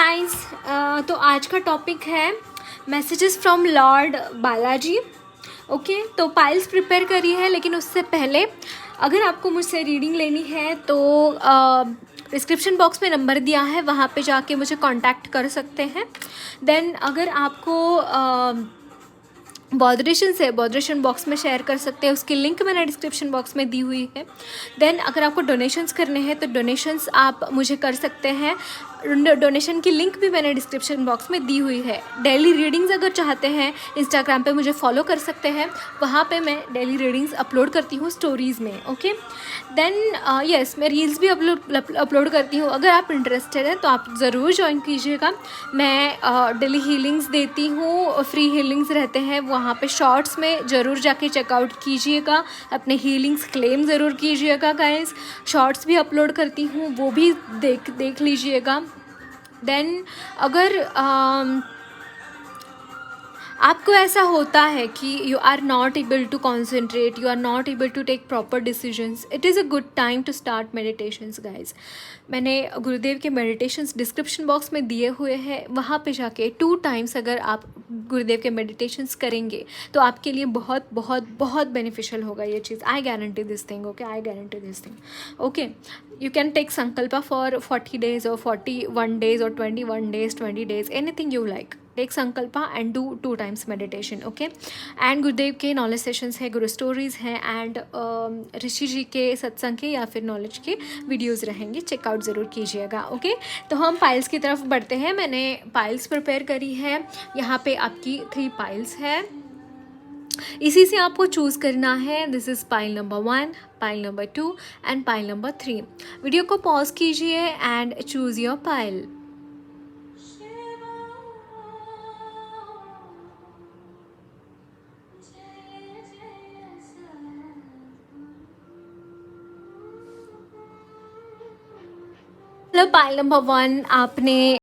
Guys, तो आज का टॉपिक है messages from Lord Balaji. Okay, तो पाइल्स प्रिपेयर करी है, लेकिन उससे पहले अगर आपको मुझसे रीडिंग लेनी है तो डिस्क्रिप्शन बॉक्स में नंबर दिया है, वहाँ पे जाके मुझे कांटेक्ट कर सकते हैं। देन अगर आपको बॉदरेशन से बॉदरेशन बॉक्स में शेयर कर सकते हैं, उसकी लिंक मैंने डिस्क्रिप्शन बॉक्स में दी हुई है। देन अगर आपको डोनेशंस करने हैं तो डोनेशंस आप मुझे कर सकते हैं, डोनेशन की लिंक भी मैंने डिस्क्रिप्शन बॉक्स में दी हुई है। डेली रीडिंग्स अगर चाहते हैं, इंस्टाग्राम पे मुझे फॉलो कर सकते हैं, वहाँ पे मैं डेली रीडिंग्स अपलोड करती हूँ स्टोरीज़ में। ओके, देन यस, मैं रील्स भी अपलोड करती हूँ। अगर आप इंटरेस्टेड हैं तो आप ज़रूर ज्वाइन कीजिएगा। मैं डेली हीलिंग्स देती हूँ, फ्री हीलिंग्स रहते हैं वहाँ पे, शॉर्ट्स में ज़रूर जाके चेकआउट कीजिएगा, अपने हीलिंग्स क्लेम ज़रूर कीजिएगा गाइस। शॉर्ट्स भी अपलोड करती हूँ, वो भी देख लीजिएगा। देन अगर आपको ऐसा होता है कि you are not able to concentrate, you are not able to take proper decisions, it is a good time to start meditations guys. मैंने गुरुदेव के मेडिटेशंस डिस्क्रिप्शन बॉक्स में दिए हुए हैं, वहाँ पे जाके 2 टाइम्स अगर आप गुरुदेव के मेडिटेशंस करेंगे तो आपके लिए बहुत बहुत बहुत बेनिफिशियल होगा ये चीज़। I guarantee this thing. Okay, I guarantee this thing. Okay, you can take sankalpa for 40 days or 41 days or 21 days, 20 days, anything you like. Take sankalpa and do 2 times meditation. Okay, and गुरुदेव के knowledge sessions है, गुरु stories हैं, and ऋषि जी के सत्संग के या फिर knowledge के videos रहेंगे, चेकआउट ज़रूर कीजिएगा। ओके, तो हम पाइल्स की तरफ बढ़ते हैं। मैंने पाइल्स प्रिपेयर करी है, यहाँ पे आपकी 3 पाइल्स है, इसी से आपको चूज़ करना है। This is pile number 1, pile number 2 and pile number 3। Video को पॉज कीजिए एंड चूज़ योर पाइल। चलो, पाइल नंबर 1 आपने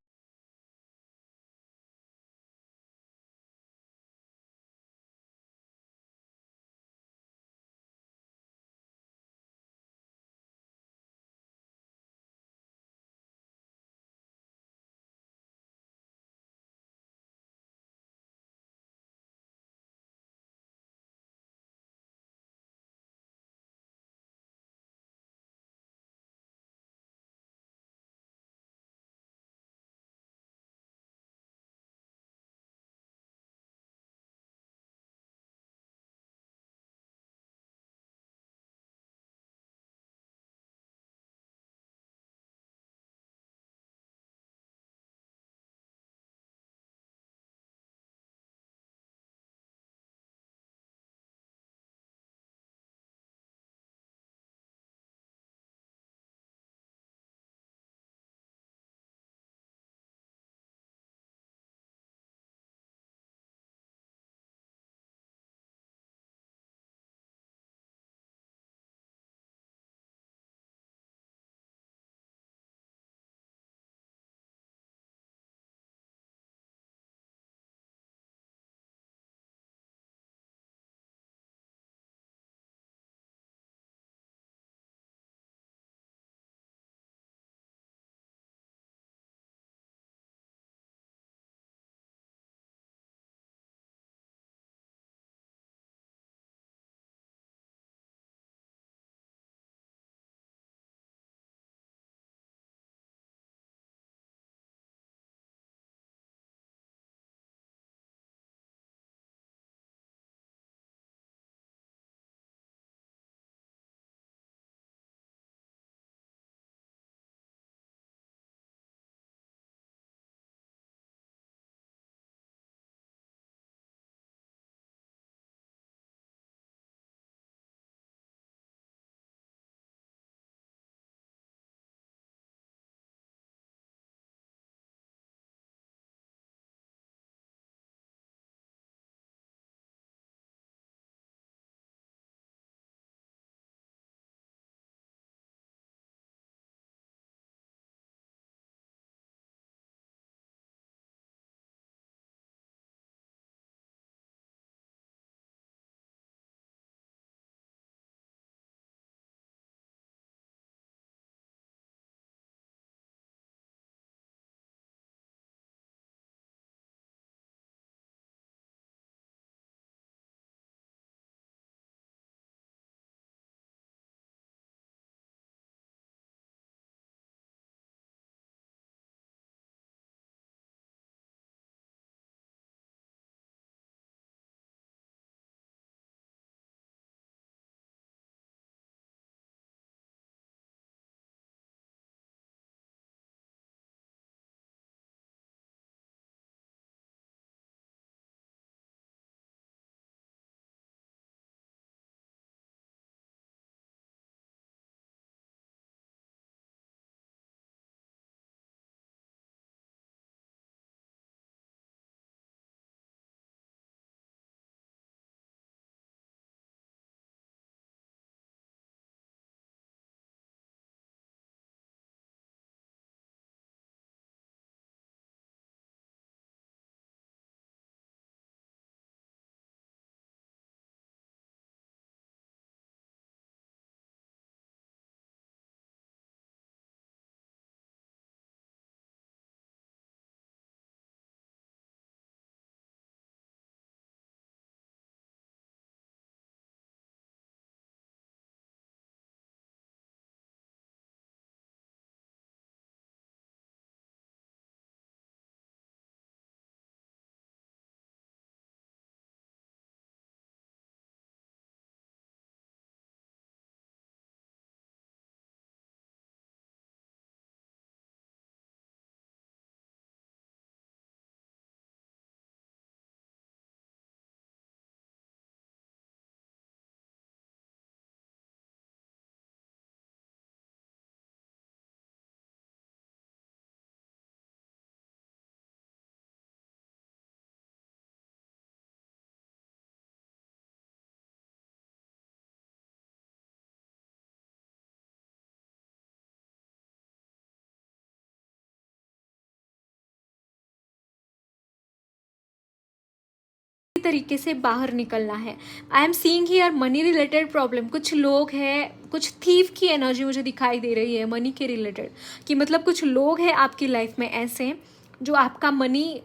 तरीके से बाहर निकलना है। I am seeing here money related problem. कुछ लोग हैं, कुछ थीफ की एनर्जी मुझे दिखाई दे रही है मनी के रिलेटेड, कि मतलब कुछ लोग हैं आपकी लाइफ में ऐसे जो आपका मनी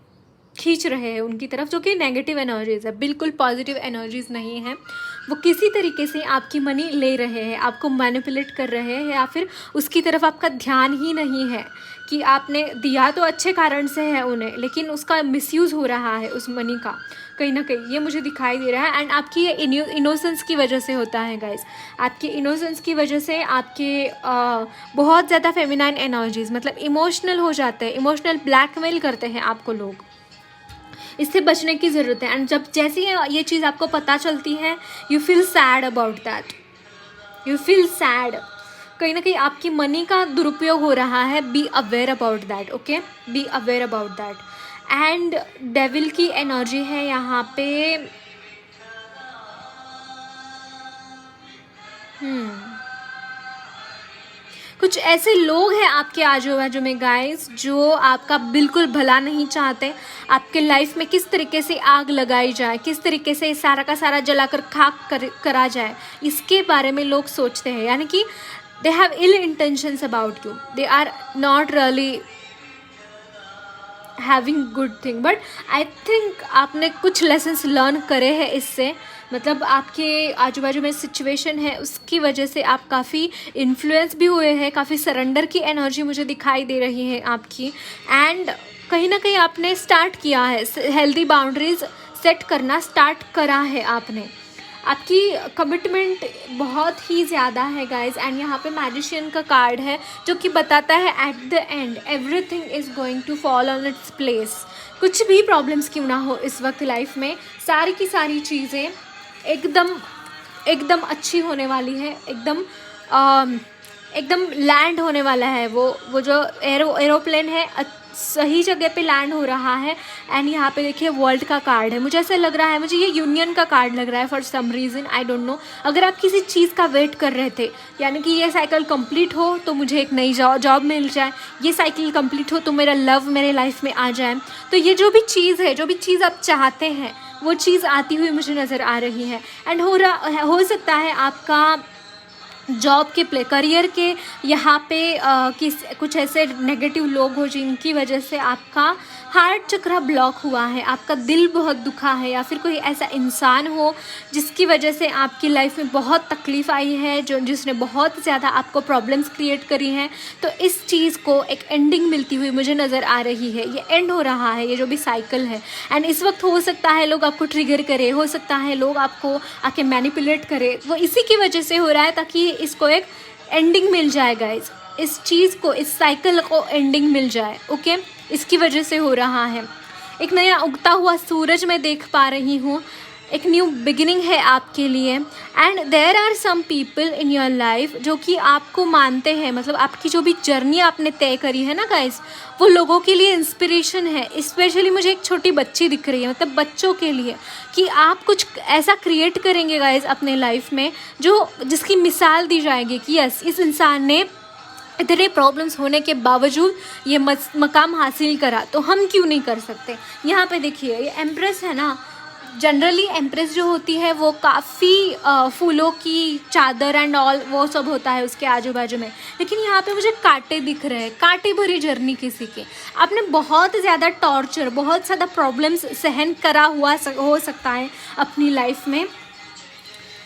खींच रहे हैं उनकी तरफ, जो कि नेगेटिव एनर्जीज है, बिल्कुल पॉजिटिव एनर्जीज नहीं है। वो किसी तरीके से आपकी मनी ले रहे हैं, आपको मैनिपुलेट कर रहे हैं, या फिर उसकी तरफ आपका ध्यान ही नहीं है कि आपने दिया तो अच्छे कारण से है उन्हें, लेकिन उसका मिसयूज़ हो रहा है उस मनी का कहीं ना कहीं, ये मुझे दिखाई दे रहा है। एंड आपकी ये इनोसेंस की वजह से होता है गाइस, आपके इनोसेंस की वजह से आपके बहुत ज़्यादा फेमिनाइन एनर्जीज, मतलब इमोशनल हो जाते हैं, इमोशनल ब्लैकमेल करते हैं आपको लोग। इससे बचने की ज़रूरत है। एंड जब जैसे ये चीज़ आपको पता चलती है, you feel sad about that, you feel sad, कहीं ना कहीं आपकी मनी का दुरुपयोग हो रहा है। Be aware about that, okay, be aware about that. And devil की एनर्जी है यहाँ पे। कुछ ऐसे लोग हैं आपके आजू बाजू में गाइस जो आपका बिल्कुल भला नहीं चाहते। आपके लाइफ में किस तरीके से आग लगाई जाए, किस तरीके से सारा का सारा जलाकर खाक करा जाए, इसके बारे में लोग सोचते हैं। यानी कि they have ill intentions about you, they are not really having good thing, but I think आपने कुछ लेसन्स लर्न करे हैं इससे। मतलब आपके आजू बाजू में सिचुएशन है उसकी वजह से आप काफ़ी इन्फ्लुएंस भी हुए हैं, काफ़ी सरेंडर की एनर्जी मुझे दिखाई दे रही है आपकी। एंड कहीं ना कहीं आपने स्टार्ट किया है, हेल्दी बाउंड्रीज सेट करना स्टार्ट करा है आपने। आपकी कमिटमेंट बहुत ही ज़्यादा है गाइज। एंड यहाँ पे मैजिशियन का कार्ड है जो कि बताता है at the end everything is going to fall on its place. कुछ भी प्रॉब्लम्स क्यों ना हो इस वक्त लाइफ में, सारी की सारी चीज़ें एकदम अच्छी होने वाली है, एकदम लैंड होने वाला है। वो जो एरोप्लेन है सही जगह पे लैंड हो रहा है। एंड यहाँ पे देखिए वर्ल्ड का कार्ड है, मुझे ऐसा लग रहा है, मुझे ये यूनियन का कार्ड लग रहा है for some reason, I don't know. अगर आप किसी चीज़ का वेट कर रहे थे, यानी कि ये साइकिल कंप्लीट हो तो मुझे एक नई जॉब मिल जाए, ये साइकिल कंप्लीट हो तो मेरा लव मेरे लाइफ में आ जाए, तो ये जो भी चीज़ है, जो भी चीज़ आप चाहते हैं वो चीज़ आती हुई मुझे नज़र आ रही है। एंड हो सकता है आपका जॉब के करियर के यहाँ पे कुछ ऐसे नेगेटिव लोग हो जिनकी वजह से आपका हार्ट चक्र ब्लॉक हुआ है, आपका दिल बहुत दुखा है, या फिर कोई ऐसा इंसान हो जिसकी वजह से आपकी लाइफ में बहुत तकलीफ़ आई है, जिसने बहुत ज़्यादा आपको प्रॉब्लम्स क्रिएट करी हैं। तो इस चीज़ को एक एंडिंग मिलती हुई मुझे नज़र आ रही है, ये एंड हो रहा है, ये जो भी साइकिल है। एंड इस वक्त हो सकता है लोग आपको ट्रिगर करे, हो सकता है लोग आपको आके मैनिपुलेट करे, वो इसी की वजह से हो रहा है ताकि इसको एक एंडिंग मिल जाए गाइज, इस चीज़ को, इस साइकिल को एंडिंग मिल जाए, ओके। इसकी वजह से हो रहा है। एक नया उगता हुआ सूरज मैं देख पा रही हूँ, एक न्यू बिगिनिंग है आपके लिए। And there are some people in your life जो कि आपको मानते हैं, मतलब आपकी जो भी जर्नी आपने तय करी है ना गाइस, वो लोगों के लिए इंस्पिरेशन है। स्पेशली मुझे एक छोटी बच्ची दिख रही है, मतलब बच्चों के लिए, कि आप कुछ ऐसा क्रिएट करेंगे गाइस अपने लाइफ में जिसकी मिसाल दी जाएगी कि यस, इस इंसान ने इतने प्रॉब्लम्स होने के बावजूद ये मकाम हासिल करा, तो हम क्यों नहीं कर सकते। यहाँ पे देखिए ये एम्प्रेस है ना, जनरली एम्प्रेस जो होती है वो काफ़ी फूलों की चादर एंड ऑल वो सब होता है उसके आजू बाजू में, लेकिन यहाँ पे मुझे कांटे दिख रहे हैं, कांटे भरी जर्नी किसी की। आपने बहुत ज़्यादा टॉर्चर, बहुत ज़्यादा प्रॉब्लम्स सहन करा हुआ हो सकता है अपनी लाइफ में।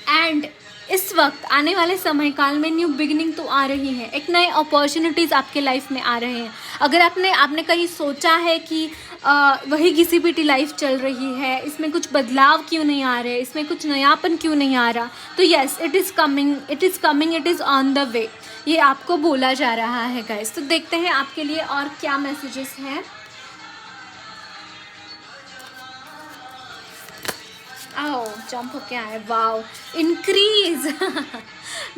एंड इस वक्त आने वाले समय काल में न्यू बिगिनिंग तो आ रही है, एक नए अपॉर्चुनिटीज़ आपके लाइफ में आ रहे हैं। अगर आपने कहीं सोचा है कि वही घिसी पिटी लाइफ चल रही है, इसमें कुछ बदलाव क्यों नहीं आ रहे, इसमें कुछ नयापन क्यों नहीं आ रहा, तो yes, it is coming, it is on the way, ये आपको बोला जा रहा है गाइस। तो देखते हैं आपके लिए और क्या मैसेजेस हैं। आओ जंप हो क्या है, वाओ, इंक्रीज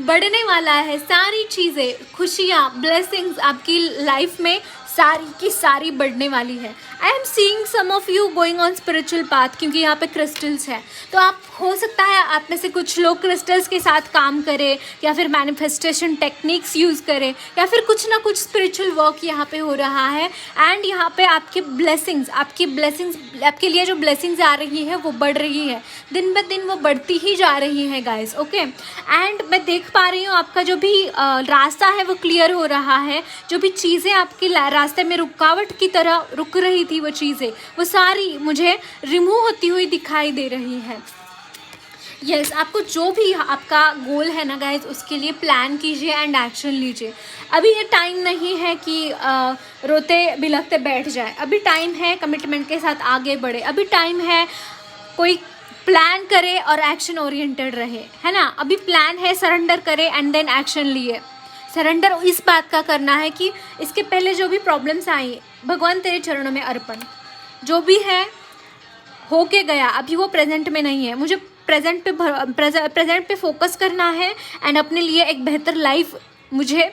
बढ़ने वाला है, सारी चीज़ें, खुशियाँ, ब्लेसिंग्स आपकी लाइफ में सारी की सारी बढ़ने वाली है। I am seeing some of you going on spiritual path, क्योंकि यहाँ पे क्रिस्टल्स है। तो आप हो सकता है आप में से कुछ लोग क्रिस्टल्स के साथ काम करें, या फिर मैनिफेस्टेशन टेक्निक्स यूज़ करें, या फिर कुछ ना कुछ स्पिरिचुअल वर्क यहाँ पे हो रहा है। एंड यहाँ पे आपकी ब्लेसिंग्स आपके लिए जो ब्लेसिंग्स आ रही है वो बढ़ रही है, दिन ब दिन वो बढ़ती ही जा रही है गाइस। ओके, एंड मैं देख पा रही हूँ आपका जो भी रास्ता है वो क्लियर हो रहा है। जो भी चीज़ें आपके रास्ते में रुकावट की तरह रुक रही थी, वो चीज़ें वो सारी मुझे रिमूव होती हुई दिखाई दे रही है। यस, आपको जो भी आपका गोल है ना गाइज, उसके लिए प्लान कीजिए एंड एक्शन लीजिए। अभी ये टाइम नहीं है कि रोते बिलखते बैठ जाए। अभी टाइम है कमिटमेंट के साथ आगे बढ़े। अभी टाइम है कोई प्लान करे और एक्शन ओरिएंटेड रहे, है ना। अभी प्लान है सरेंडर करे एंड देन एक्शन लिए। सरेंडर इस बात का करना है कि इसके पहले जो भी प्रॉब्लम्स आई, भगवान तेरे चरणों में अर्पण। जो भी है हो के गया, अभी वो प्रेजेंट में नहीं है। मुझे प्रेजेंट पे फोकस करना है एंड अपने लिए एक बेहतर लाइफ मुझे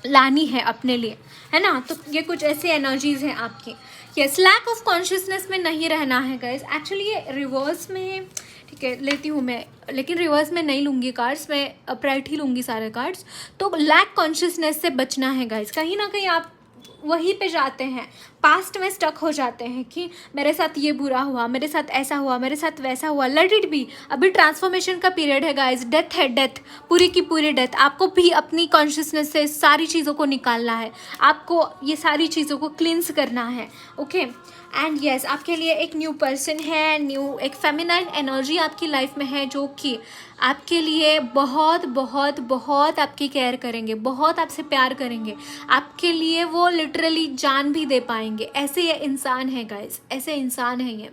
लानी है अपने लिए, है ना। तो ये कुछ ऐसी एनर्जीज हैं आपकी। यस, लैक ऑफ कॉन्शियसनेस में नहीं रहना है गाइज। एक्चुअली ये रिवर्स में, ठीक है, लेती हूँ मैं, लेकिन रिवर्स में नहीं लूँगी कार्ड्स, मैं अपराइट ही लूँगी सारे कार्ड्स। तो लैक कॉन्शियसनेस से बचना है गाइज। कहीं ना कहीं आप वहीं पे जाते हैं, पास्ट में स्टक हो जाते हैं कि मेरे साथ ये बुरा हुआ, मेरे साथ ऐसा हुआ, मेरे साथ वैसा हुआ। Let it be. अभी ट्रांसफॉर्मेशन का पीरियड है गाइज। डेथ है, डेथ, पूरी की पूरी डेथ। आपको भी अपनी कॉन्शियसनेस से सारी चीज़ों को निकालना है, आपको ये सारी चीज़ों को क्लींस करना है। ओके, एंड यस, आपके लिए एक न्यू पर्सन है, न्यू एक फेमिनाइन एनर्जी आपकी लाइफ में है, जो कि आपके लिए बहुत बहुत बहुत आपकी केयर करेंगे, बहुत आपसे प्यार करेंगे। आपके लिए वो लिटरली जान भी दे पाएंगे। ऐसे ये इंसान है गाइस, ऐसे इंसान है ये।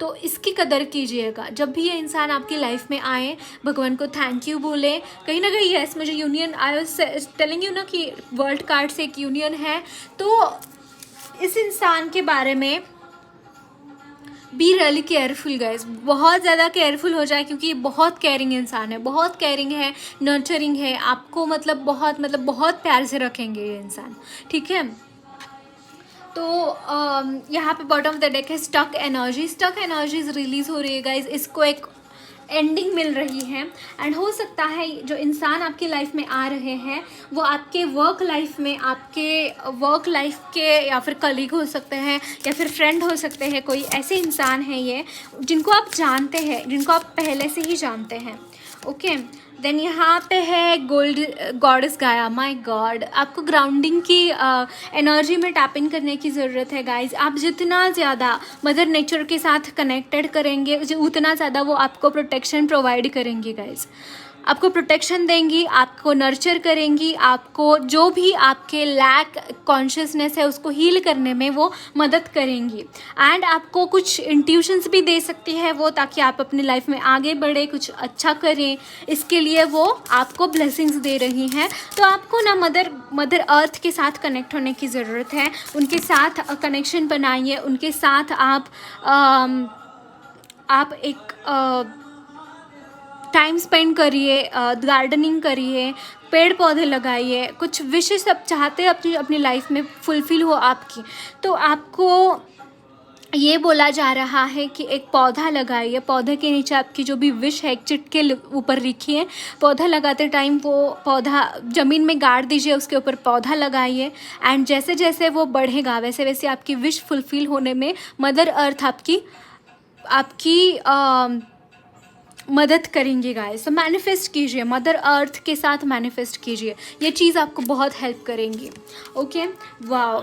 तो इसकी कदर कीजिएगा। जब भी ये इंसान आपकी लाइफ में आए, भगवान को थैंक यू बोले। कहीं ना कहीं यस, मुझे union, I was telling you ना कि वर्ल्ड कार्ड से एक यूनियन है। तो इस इंसान के बारे में बी रियली केयरफुल गाइज, बहुत ज़्यादा केयरफुल हो जाए, क्योंकि ये बहुत केयरिंग इंसान है, बहुत केयरिंग है, नर्चरिंग है। आपको मतलब बहुत प्यार से रखेंगे ये इंसान, ठीक है। तो यहाँ पे बॉटम ऑफ द डेक है स्टक एनर्जीज रिलीज हो रही है गाइज। इसको एक एंडिंग मिल रही है एंड हो सकता है जो इंसान आपकी लाइफ में आ रहे हैं वो आपके वर्क लाइफ के या फिर कलीग हो सकते हैं या फिर फ्रेंड हो सकते हैं। कोई ऐसे इंसान हैं ये जिनको आप जानते हैं, जिनको आप पहले से ही जानते हैं। ओके, देन यहाँ पे है गॉडेस गाया। माय गॉड, आपको ग्राउंडिंग की एनर्जी में टैप इन करने की ज़रूरत है गाइज। आप जितना ज़्यादा मदर नेचर के साथ कनेक्टेड करेंगे, उतना ज़्यादा वो आपको प्रोटेक्शन प्रोवाइड करेंगी गाइज। आपको प्रोटेक्शन देंगी, आपको नर्चर करेंगी, आपको जो भी आपके लैक कॉन्शियसनेस है उसको हील करने में वो मदद करेंगी। एंड आपको कुछ इंट्यूशंस भी दे सकती है वो, ताकि आप अपनी लाइफ में आगे बढ़े, कुछ अच्छा करें। इसके लिए वो आपको ब्लेसिंग्स दे रही हैं। तो आपको ना मदर अर्थ के साथ कनेक्ट होने की ज़रूरत है। उनके साथ कनेक्शन बनाइए, उनके साथ आप एक टाइम स्पेंड करिए, गार्डनिंग करिए, पेड़ पौधे लगाइए। कुछ विशेष आप चाहते हैं अपनी लाइफ में फुलफिल हो आपकी, तो आपको ये बोला जा रहा है कि एक पौधा लगाइए। पौधे के नीचे आपकी जो भी विश है एक चिटके ऊपर लिखिए। पौधा लगाते टाइम वो पौधा ज़मीन में गाड़ दीजिए, उसके ऊपर पौधा लगाइए। एंड जैसे जैसे वो बढ़ेगा वैसे वैसे आपकी विश फुलफिल होने में मदर अर्थ आपकी मदद करेंगे गाइस। तो मैनिफेस्ट कीजिए, मदर अर्थ के साथ मैनिफेस्ट कीजिए, ये चीज़ आपको बहुत हेल्प करेंगी। ओके, वाओ,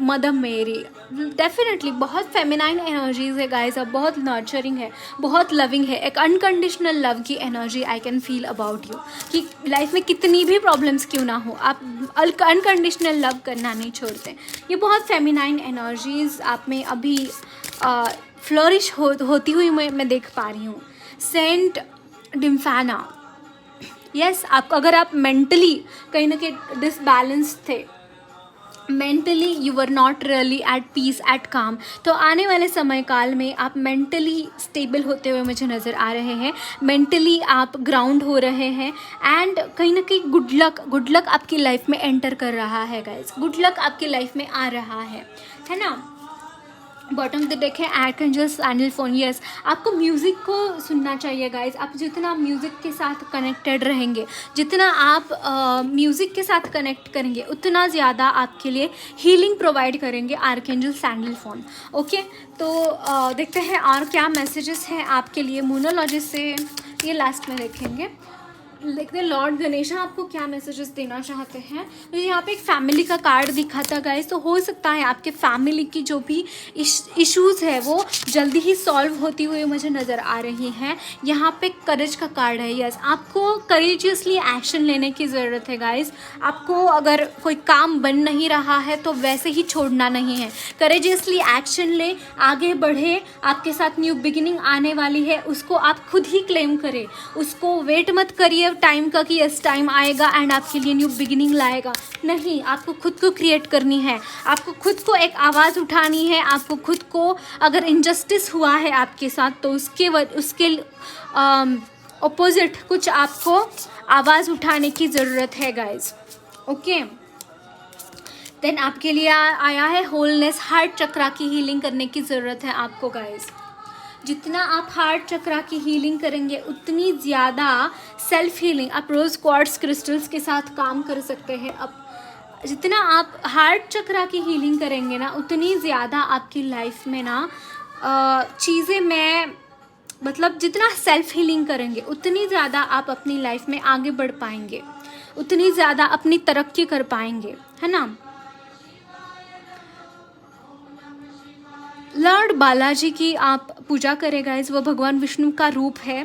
मदर मेरी डेफिनेटली बहुत फेमिनाइन एनर्जीज है गाइस, अब बहुत नर्चरिंग है, बहुत लविंग है। एक अनकंडीशनल लव की energy I can feel about you, कि लाइफ में कितनी भी प्रॉब्लम्स क्यों ना हो, आप अनकंडीशनल लव करना नहीं छोड़ते। ये बहुत फेमिनाइन एनर्जीज आप में अभी फ्लरिश होती हुई मैं देख पा रही हूँ। सेंट डिम्फाना, यस, अगर आप मेंटली कहीं ना कहीं डिसबैलेंस थे, mentally you were not really at peace, at calm, तो आने वाले समय काल में आप मेंटली स्टेबल होते हुए मुझे नज़र आ रहे हैं। मेंटली आप ग्राउंड हो रहे हैं एंड कहीं ना कहीं गुड लक आपकी लाइफ में एंटर कर रहा है गाइज। गुड लक आपकी लाइफ में आ रहा है ना। बॉटम ऑफ द डेक है आर्कएंजल सैंडल फोन। यस, आपको म्यूज़िक को सुनना चाहिए गाइज। आप जितना म्यूज़िक के साथ कनेक्टेड रहेंगे, जितना आप म्यूज़िक के साथ कनेक्ट करेंगे, उतना ज़्यादा आपके लिए हीलिंग प्रोवाइड करेंगे आर्कएंजल सैंडल फोन। ओके, तो देखते हैं और क्या मैसेजेस हैं आपके लिए मूनोलॉजिस्ट से, ये लास्ट में देखेंगे। देखते हैं लॉर्ड गणेशा आपको क्या मैसेजेस देना चाहते हैं। मुझे यहाँ पे एक फैमिली का कार्ड दिखा था गाइस, तो हो सकता है आपके फैमिली की जो भी इश्यूज़ है वो जल्दी ही सॉल्व होती हुई मुझे नज़र आ रही हैं। यहाँ पे करेज का कार्ड है। यस, आपको करेजियसली एक्शन लेने की ज़रूरत है गाइस। आपको अगर कोई काम बन नहीं रहा है तो वैसे ही छोड़ना नहीं है, करेजियसली एक्शन ले, आगे बढ़े। आपके साथ न्यू बिगिनिंग आने वाली है, उसको आप खुद ही क्लेम करें, उसको वेट मत करिए टाइम का कि यस टाइम आएगा एंड आपके लिए न्यू बिगिनिंग लाएगा। नहीं, आपको खुद को क्रिएट करनी है, आपको खुद को एक आवाज़ उठानी है। आपको खुद को, अगर इनजस्टिस हुआ है आपके साथ तो उसके ऑपोजिट कुछ आपको आवाज़ उठाने की ज़रूरत है गाइज। ओके, देन आपके लिए आया है होलनेस, हार्ट चक्रा की हीलिंग करने की ज़रूरत है आपको गाइज। जितना आप हार्ट चक्रा की हीलिंग करेंगे उतनी ज़्यादा सेल्फ हीलिंग, आप रोज़ क्वार्ट्ज क्रिस्टल्स के साथ काम कर सकते हैं। अब जितना आप हार्ट चक्रा की हीलिंग करेंगे ना, उतनी ज़्यादा आपकी लाइफ में ना चीज़ें में मतलब जितना सेल्फ हीलिंग करेंगे उतनी ज़्यादा आप अपनी लाइफ में आगे बढ़ पाएंगे, उतनी ज़्यादा अपनी तरक्की कर पाएंगे, है ना। लॉर्ड बालाजी की आप पूजा करें गाइज, वो भगवान विष्णु का रूप है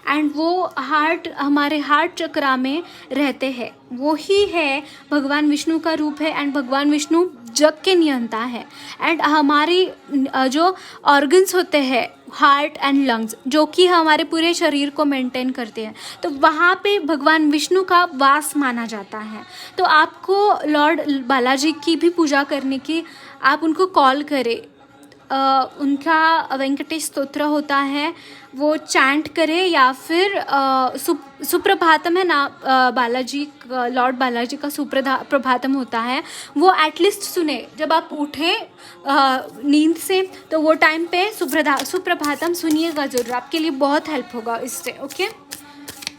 एंड वो हमारे हार्ट चक्रा में रहते हैं। वो ही है भगवान विष्णु का रूप है एंड भगवान विष्णु जग के नियंता है। एंड हमारी जो ऑर्गन्स होते हैं हार्ट एंड लंग्स, जो कि हमारे पूरे शरीर को मेंटेन करते हैं, तो वहाँ पे भगवान विष्णु का वास माना जाता है। तो आपको लॉर्ड बालाजी की भी पूजा करने की, आप उनको कॉल करें, उनका वेंकटेश स्तोत्र होता है वो चैंट करे, या फिर सुप्रभातम है ना, बालाजी लॉर्ड बालाजी का सुप्रभातम होता है, वो एटलीस्ट सुने जब आप उठें नींद से, तो वो टाइम पे सुप्रभातम सुनिएगा ज़रूर, आपके लिए बहुत हेल्प होगा इससे। ओके,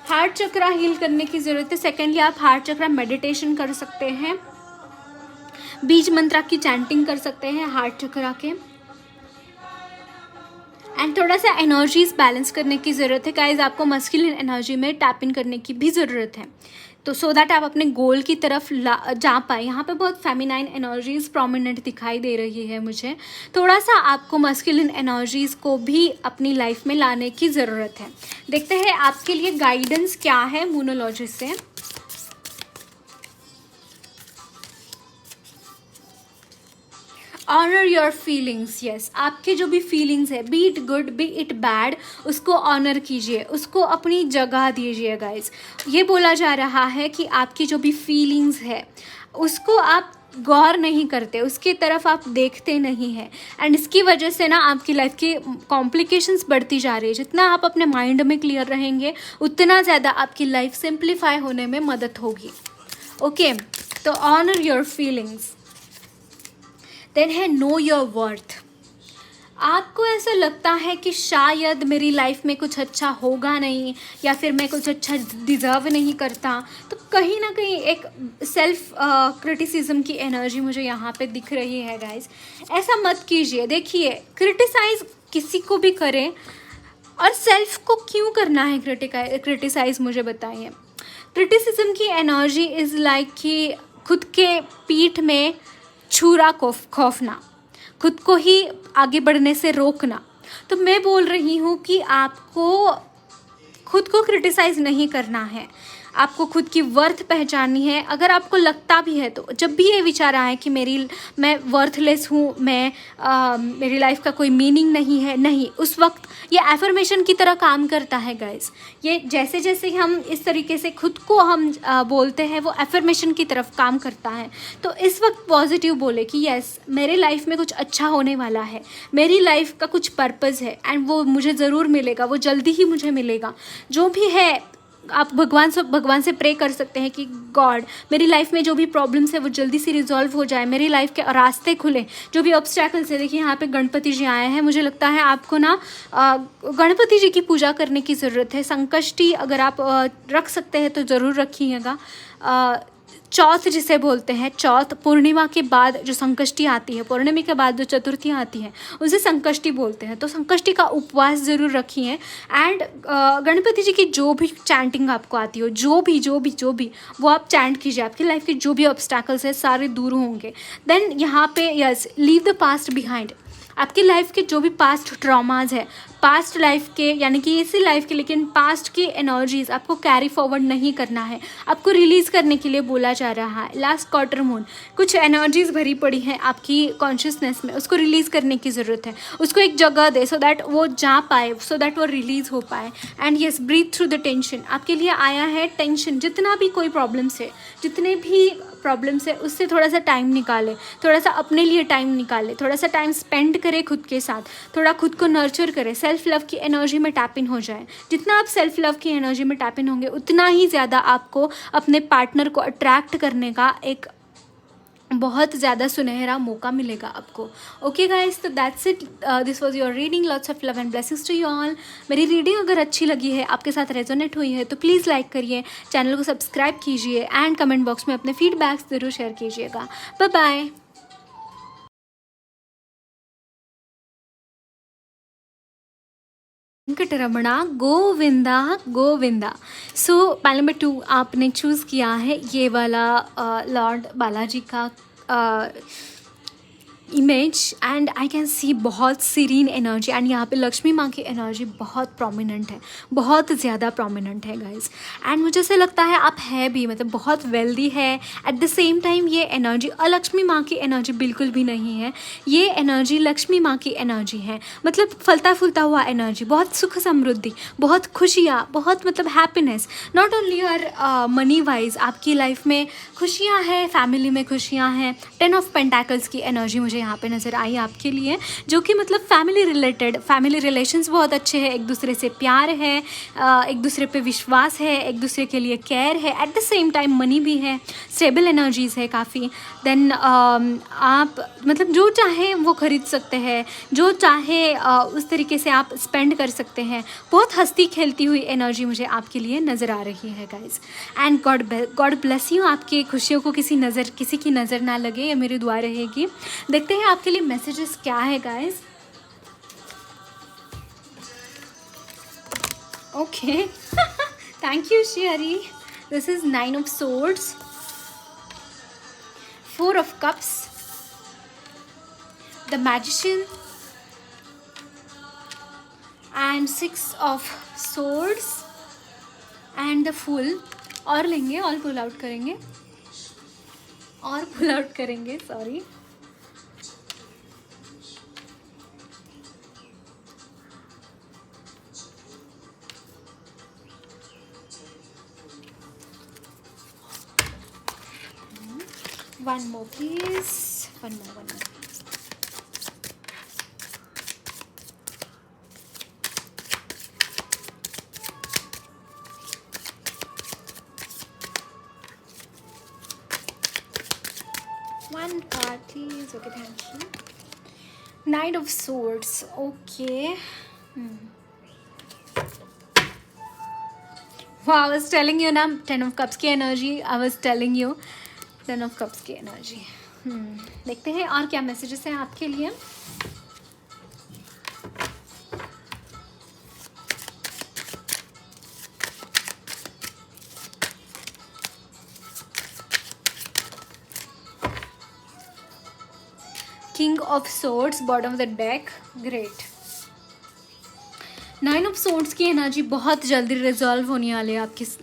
हार्ट चक्रा हील करने की ज़रूरत है। सेकेंडली, आप हार्ट चक्रा मेडिटेशन कर सकते हैं, बीज मंत्रा की चैंटिंग कर सकते हैं हार्ट चक्रा के, एंड थोड़ा सा एनर्जीज बैलेंस करने की ज़रूरत है गाइज। आपको मस्कुलिन एनर्जी में टैप इन करने की भी ज़रूरत है, तो सो दैट आप अपने गोल की तरफ जा पाए। यहाँ पे बहुत फेमिनाइन एनर्जीज प्रोमिनेंट दिखाई दे रही है मुझे। थोड़ा सा आपको मस्कुलिन एनर्जीज को भी अपनी लाइफ में लाने की ज़रूरत है। देखते हैं आपके लिए गाइडेंस क्या है मूनोलॉजिस्ट से। Honour your feelings. यस, आपके जो भी फीलिंग्स है, B it good B it bad, उसको ऑनर कीजिए, उसको अपनी जगह दीजिए गाइज। ये बोला जा रहा है कि आपकी जो भी फीलिंग्स है उसको आप गौर नहीं करते, उसकी तरफ आप देखते नहीं हैं, एंड इसकी वजह से ना आपकी लाइफ की कॉम्प्लिकेशंस बढ़ती जा रही है। जितना आप अपने माइंड में क्लियर रहेंगे उतना ज़्यादा आपकी लाइफ सिंप्लीफाई होने में मदद होगी। ओके, तो ऑनर योर फीलिंग्स। देन है नो योर वर्थ। आपको ऐसा लगता है कि शायद मेरी लाइफ में कुछ अच्छा होगा नहीं, या फिर मैं कुछ अच्छा डिज़र्व नहीं करता, तो कहीं ना कहीं एक सेल्फ क्रिटिसिज्म की एनर्जी मुझे यहाँ पे दिख रही है गाइज। ऐसा मत कीजिए। देखिए, क्रिटिसाइज़ किसी को भी करें, और सेल्फ को क्यों करना है क्रिटिसाइज़, मुझे बताइए। क्रिटिसिज्म की एनर्जी इज़ लाइक कि खुद के पीठ में छुरा खौफना, खुद को ही आगे बढ़ने से रोकना। तो मैं बोल रही हूँ कि आपको खुद को क्रिटिसाइज़ नहीं करना है, आपको खुद की वर्थ पहचाननी है। अगर आपको लगता भी है, तो जब भी ये विचार आए कि मैं वर्थलेस हूँ, मेरी लाइफ का कोई मीनिंग नहीं है, नहीं, उस वक्त ये एफर्मेशन की तरह काम करता है गाइस। ये जैसे जैसे हम इस तरीके से खुद को हम बोलते हैं, वो एफर्मेशन की तरफ काम करता है। तो इस वक्त पॉजिटिव बोले कि यस, मेरे लाइफ में कुछ अच्छा होने वाला है, मेरी लाइफ का कुछ पर्पज़ है, एंड वो मुझे ज़रूर मिलेगा, वो जल्दी ही मुझे मिलेगा। जो भी है आप भगवान से प्रे कर सकते हैं कि गॉड मेरी लाइफ में जो भी प्रॉब्लम्स है वो जल्दी से रिजॉल्व हो जाए, मेरी लाइफ के रास्ते खुले, जो भी ऑब्स्टैकल्स है। देखिए यहाँ पे गणपति जी आए हैं। मुझे लगता है आपको ना गणपति जी की पूजा करने की ज़रूरत है। संकष्टी अगर आप रख सकते हैं तो ज़रूर रखिएगा। चौथ जिसे बोलते हैं, चौथ पूर्णिमा के बाद जो संकष्टी आती है, पूर्णिमा के बाद जो चतुर्थी आती है उसे संकष्टी बोलते हैं। तो संकष्टी का उपवास ज़रूर रखिए। एंड गणपति जी की जो भी चैंटिंग आपको आती हो, जो भी वो आप चैंट कीजिए। आपकी लाइफ के जो भी ऑब्स्टैकल्स है सारे दूर होंगे। देन यहाँ पे yes, leave the past behind. आपकी लाइफ के जो भी पास्ट ट्रॉमाज है, पास्ट लाइफ के यानी कि इसी लाइफ के, लेकिन पास्ट की एनर्जीज आपको कैरी फॉरवर्ड नहीं करना है, आपको रिलीज़ करने के लिए बोला जा रहा है। लास्ट क्वार्टर मून कुछ एनर्जीज भरी पड़ी हैं आपकी कॉन्शियसनेस में, उसको रिलीज़ करने की ज़रूरत है। उसको एक जगह दे सो दैट वो जा पाए, सो दैट वो रिलीज़ हो पाए। And yes, breathe through the tension. आपके लिए आया है टेंशन। जितना भी कोई प्रॉब्लम्स है, जितने भी प्रॉब्लम्स है, उससे थोड़ा सा टाइम निकाले, थोड़ा सा अपने लिए टाइम निकाले, थोड़ा सा टाइम स्पेंड करें खुद के साथ, थोड़ा खुद को नर्चर करें, सेल्फ लव की एनर्जी में टैप इन हो जाए। जितना आप सेल्फ लव की एनर्जी में टैप इन होंगे उतना ही ज़्यादा आपको अपने पार्टनर को अट्रैक्ट करने का एक बहुत ज़्यादा सुनहरा मौका मिलेगा आपको। ओके गाइस, तो that's it, this was your reading. Lots of love and blessings to you all. मेरी रीडिंग अगर अच्छी लगी है, आपके साथ रेजोनेट हुई है, तो प्लीज़ लाइक करिए, चैनल को सब्सक्राइब कीजिए एंड कमेंट बॉक्स में अपने फीडबैक्स ज़रूर शेयर कीजिएगा। Bye bye. Venkataramana Govinda Govinda. So panel number 2 आपने चूज़ किया है ये वाला लॉर्ड बालाजी का इमेज। एंड आई कैन सी बहुत सीरीन एनर्जी। एंड यहाँ पे लक्ष्मी माँ की एनर्जी बहुत प्रोमिनेंट है, बहुत ज़्यादा प्रोमिनेंट है गाइज। एंड मुझे ऐसा लगता है आप है भी, मतलब बहुत वेल्दी है। एट द सेम टाइम ये एनर्जी अलक्ष्मी माँ की एनर्जी बिल्कुल भी नहीं है। ये एनर्जी लक्ष्मी माँ की एनर्जी है, मतलब फलता फूलता हुआ एनर्जी, बहुत सुख समृद्धि, बहुत खुशियाँ, बहुत मतलब happiness. Not only your money wise, आपकी लाइफ में खुशियाँ हैं, फैमिली में खुशियाँ हैं। 10 ऑफ पेंटाकल्स की एनर्जी मुझे यहाँ पे नज़र आई आपके लिए, जो कि मतलब फैमिली रिलेटेड, फैमिली रिलेशंस बहुत अच्छे हैं, एक दूसरे से प्यार है, एक दूसरे पे विश्वास है, एक दूसरे के लिए केयर है। At the same time money भी है, स्टेबल एनर्जीज़ है काफ़ी। देन आप मतलब जो चाहे वो खरीद सकते हैं, जो चाहे उस तरीके से आप स्पेंड कर सकते हैं। बहुत हंसती खेलती हुई एनर्जी मुझे आपके लिए नज़र आ रही है guys. And God bless you. आपकी खुशियों को किसी की नज़र ना लगे, ये मेरी दुआ रहेगी। देखते हैं आपके लिए मैसेजेस क्या है guys. Okay, thank you Sheri. This is 9 of swords, 4 of cups, the magician and 6 of swords and the fool। और लेंगे, और पुल आउट करेंगे, sorry. One more please, one more. One card please. Okay, thank you. 9 of swords. Okay. Wow, I was telling you ना 10 of cups की energy, I was telling you 10 of cups की energy. देखते हैं और क्या messages हैं आपके लिए। King of swords bottom of the deck, great. 9 of swords की एनर्जी बहुत जल्दी रिजॉल्व होने वाले है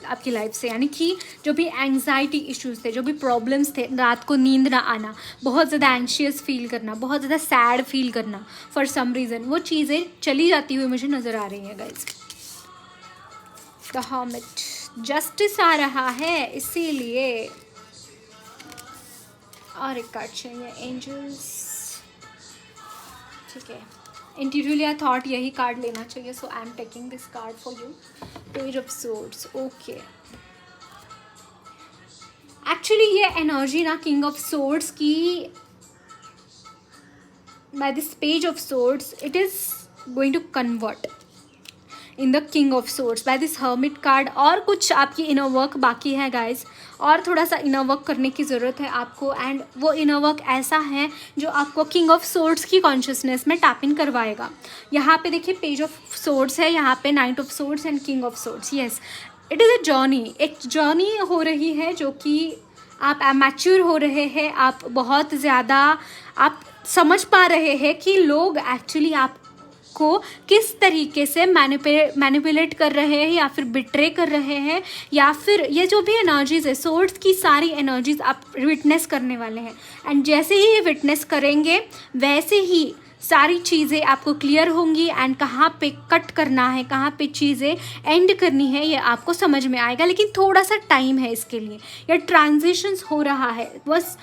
आपकी लाइफ से। यानी कि जो भी एंग्जाइटी इश्यूज थे, जो भी प्रॉब्लम्स थे, रात को नींद ना आना, बहुत ज़्यादा एंशियस फील करना, बहुत ज़्यादा सैड फील करना फॉर सम रीज़न, वो चीज़ें चली जाती हुई मुझे नज़र आ रही हैं गाइज। द हर्मिट, जस्टिस आ रहा है इसीलिए। और एक कार्ड चाहिए, एंजल्स। ठीक है, इंटीरियरली आई थॉट यही कार्ड लेना चाहिए, so I am taking this card for you. Page of swords, okay. Actually ये एनर्जी ना किंग ऑफ सोर्ड्स की, by this page of swords it is going to convert in the king of swords by this hermit card. और कुछ आपकी inner work बाकी है guys, और थोड़ा सा इनर वर्क करने की ज़रूरत है आपको, एंड वो इनर वर्क ऐसा है जो आपको किंग ऑफ सोर्ड्स की कॉन्शियसनेस में टैप इन करवाएगा। यहाँ पे देखिए पेज ऑफ सोर्ड्स है, यहाँ पे night of swords and king of swords. Yes, it is a journey, एक जर्नी हो रही है जो कि आप मैच्योर हो रहे हैं, आप बहुत ज़्यादा आप समझ पा रहे हैं कि लोग एक्चुअली आपको किस तरीके से मैनिपुलेट कर रहे हैं या फिर बिट्रे कर रहे हैं, या फिर ये जो भी एनर्जीज है सोर्ड्स की सारी एनर्जीज आप विटनेस करने वाले हैं। एंड जैसे ही ये विटनेस करेंगे वैसे ही सारी चीज़ें आपको क्लियर होंगी, एंड कहाँ पे कट करना है, कहाँ पे चीज़ें एंड करनी है, ये आपको समझ में आएगा। लेकिन थोड़ा सा टाइम है इसके लिए, ये ट्रांजिशंस हो रहा है, बस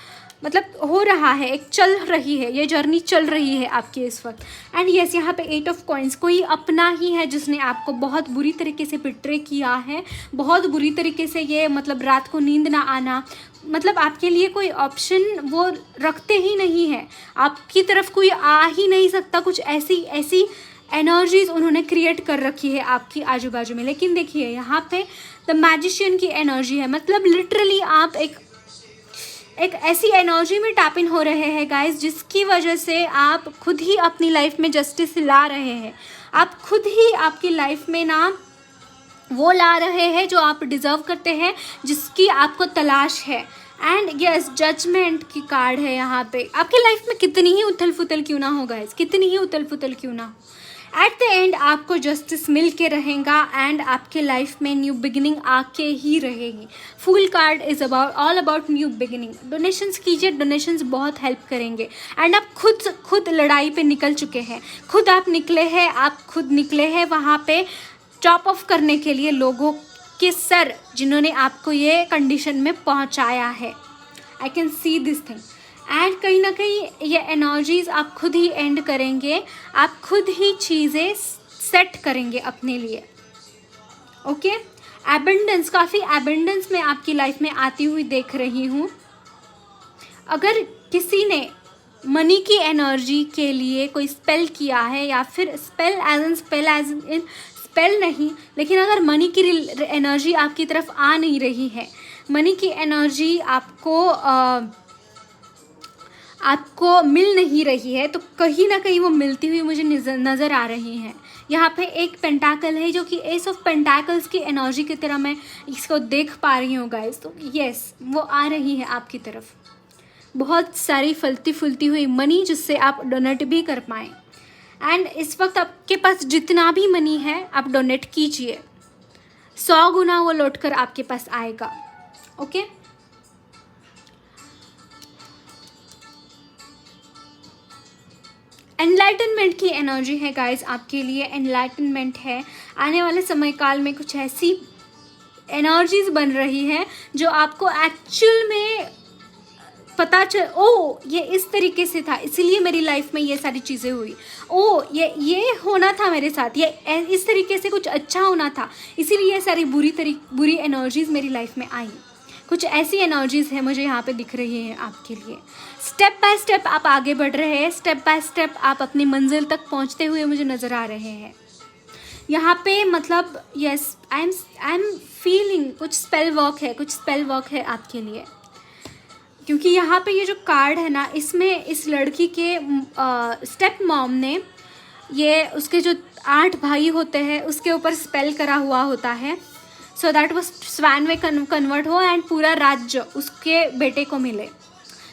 मतलब हो रहा है, एक चल रही है, ये जर्नी चल रही है आपकी इस वक्त। एंड यस, यहाँ पे 8 ऑफ कॉइंस, कोई अपना ही है जिसने आपको बहुत बुरी तरीके से बिट्रे किया है, बहुत बुरी तरीके से ये मतलब रात को नींद ना आना, मतलब आपके लिए कोई ऑप्शन वो रखते ही नहीं है, आपकी तरफ कोई आ ही नहीं सकता। कुछ ऐसी एनर्जीज उन्होंने क्रिएट कर रखी है आपकी आजू बाजू में। लेकिन देखिए यहाँ पे द मैजिशियन की एनर्जी है, मतलब लिटरली आप एक ऐसी एनर्जी में टैप इन हो रहे हैं गाइस, जिसकी वजह से आप खुद ही अपनी लाइफ में जस्टिस ला रहे हैं, आप खुद ही आपकी लाइफ में ना वो ला रहे हैं जो आप डिज़र्व करते हैं, जिसकी आपको तलाश है। एंड यस, जजमेंट की कार्ड है यहाँ पे। आपकी लाइफ में कितनी ही उथल पुथल क्यों ना हो गाइस, कितनी ही उथल पुथल क्यों ना हो, एट द एंड आपको जस्टिस मिल के रहेगा, एंड आपके लाइफ में न्यू बिगिनिंग आके ही रहेगी। Fool card is all about new beginning. Donations कीजिए, डोनेशंस बहुत हेल्प करेंगे। एंड आप खुद लड़ाई पे निकल चुके हैं, खुद आप निकले हैं वहाँ पे चॉप ऑफ करने के लिए लोगों के सर, जिन्होंने आपको ये कंडीशन में पहुँचाया है। आई can see this thing. And कहीं ना कहीं ये एनर्जीज आप खुद ही एंड करेंगे, आप खुद ही चीज़ें सेट करेंगे अपने लिए। ओके, एबंडेंस, काफ़ी एबंडेंस में आपकी लाइफ में आती हुई देख रही हूँ। अगर किसी ने मनी की एनर्जी के लिए कोई स्पेल किया है, या फिर स्पेल एज इन स्पेल नहीं, लेकिन अगर मनी की एनर्जी आपकी तरफ आ नहीं रही है, मनी की एनर्जी आपको मिल नहीं रही है, तो कहीं ना कहीं वो मिलती हुई मुझे नज़र आ रही है। यहाँ पे एक पेंटाकल है जो कि एस ऑफ पेंटाकल्स की एनर्जी की तरह मैं इसको देख पा रही हूँ गाइस। तो यस, वो आ रही है आपकी तरफ, बहुत सारी फलती फूलती हुई मनी, जिससे आप डोनेट भी कर पाएँ। एंड इस वक्त आपके पास जितना भी मनी है आप डोनेट कीजिए, 100 गुना वो लौट कर आपके पास आएगा। ओके, एनलाइटनमेंट की एनर्जी है गाइस आपके लिए। एनलाइटनमेंट है, आने वाले समय काल में कुछ ऐसी एनर्जीज बन रही है जो आपको एक्चुअल में पता चल, ओ ये इस तरीके से था, इसलिए मेरी लाइफ में ये सारी चीज़ें हुई, ओ ये होना था मेरे साथ, ये इस तरीके से कुछ अच्छा होना था, इसीलिए ये सारी बुरी एनर्जीज मेरी लाइफ में आई। कुछ ऐसी एनर्जीज है मुझे यहाँ पे दिख रही है आपके लिए। स्टेप बाय स्टेप आप आगे बढ़ रहे हैं, स्टेप बाय स्टेप आप अपनी मंजिल तक पहुँचते हुए मुझे नज़र आ रहे हैं यहाँ पे। मतलब यस, आई एम फीलिंग कुछ स्पेल वर्क है आपके लिए, क्योंकि यहाँ पे ये जो कार्ड है ना, इसमें इस लड़की के स्टेप मॉम ने ये उसके जो 8 भाई होते हैं उसके ऊपर स्पेल करा हुआ होता है, सो दैट वो स्वैन में कन्वर्ट हो एंड पूरा राज्य उसके बेटे को मिले।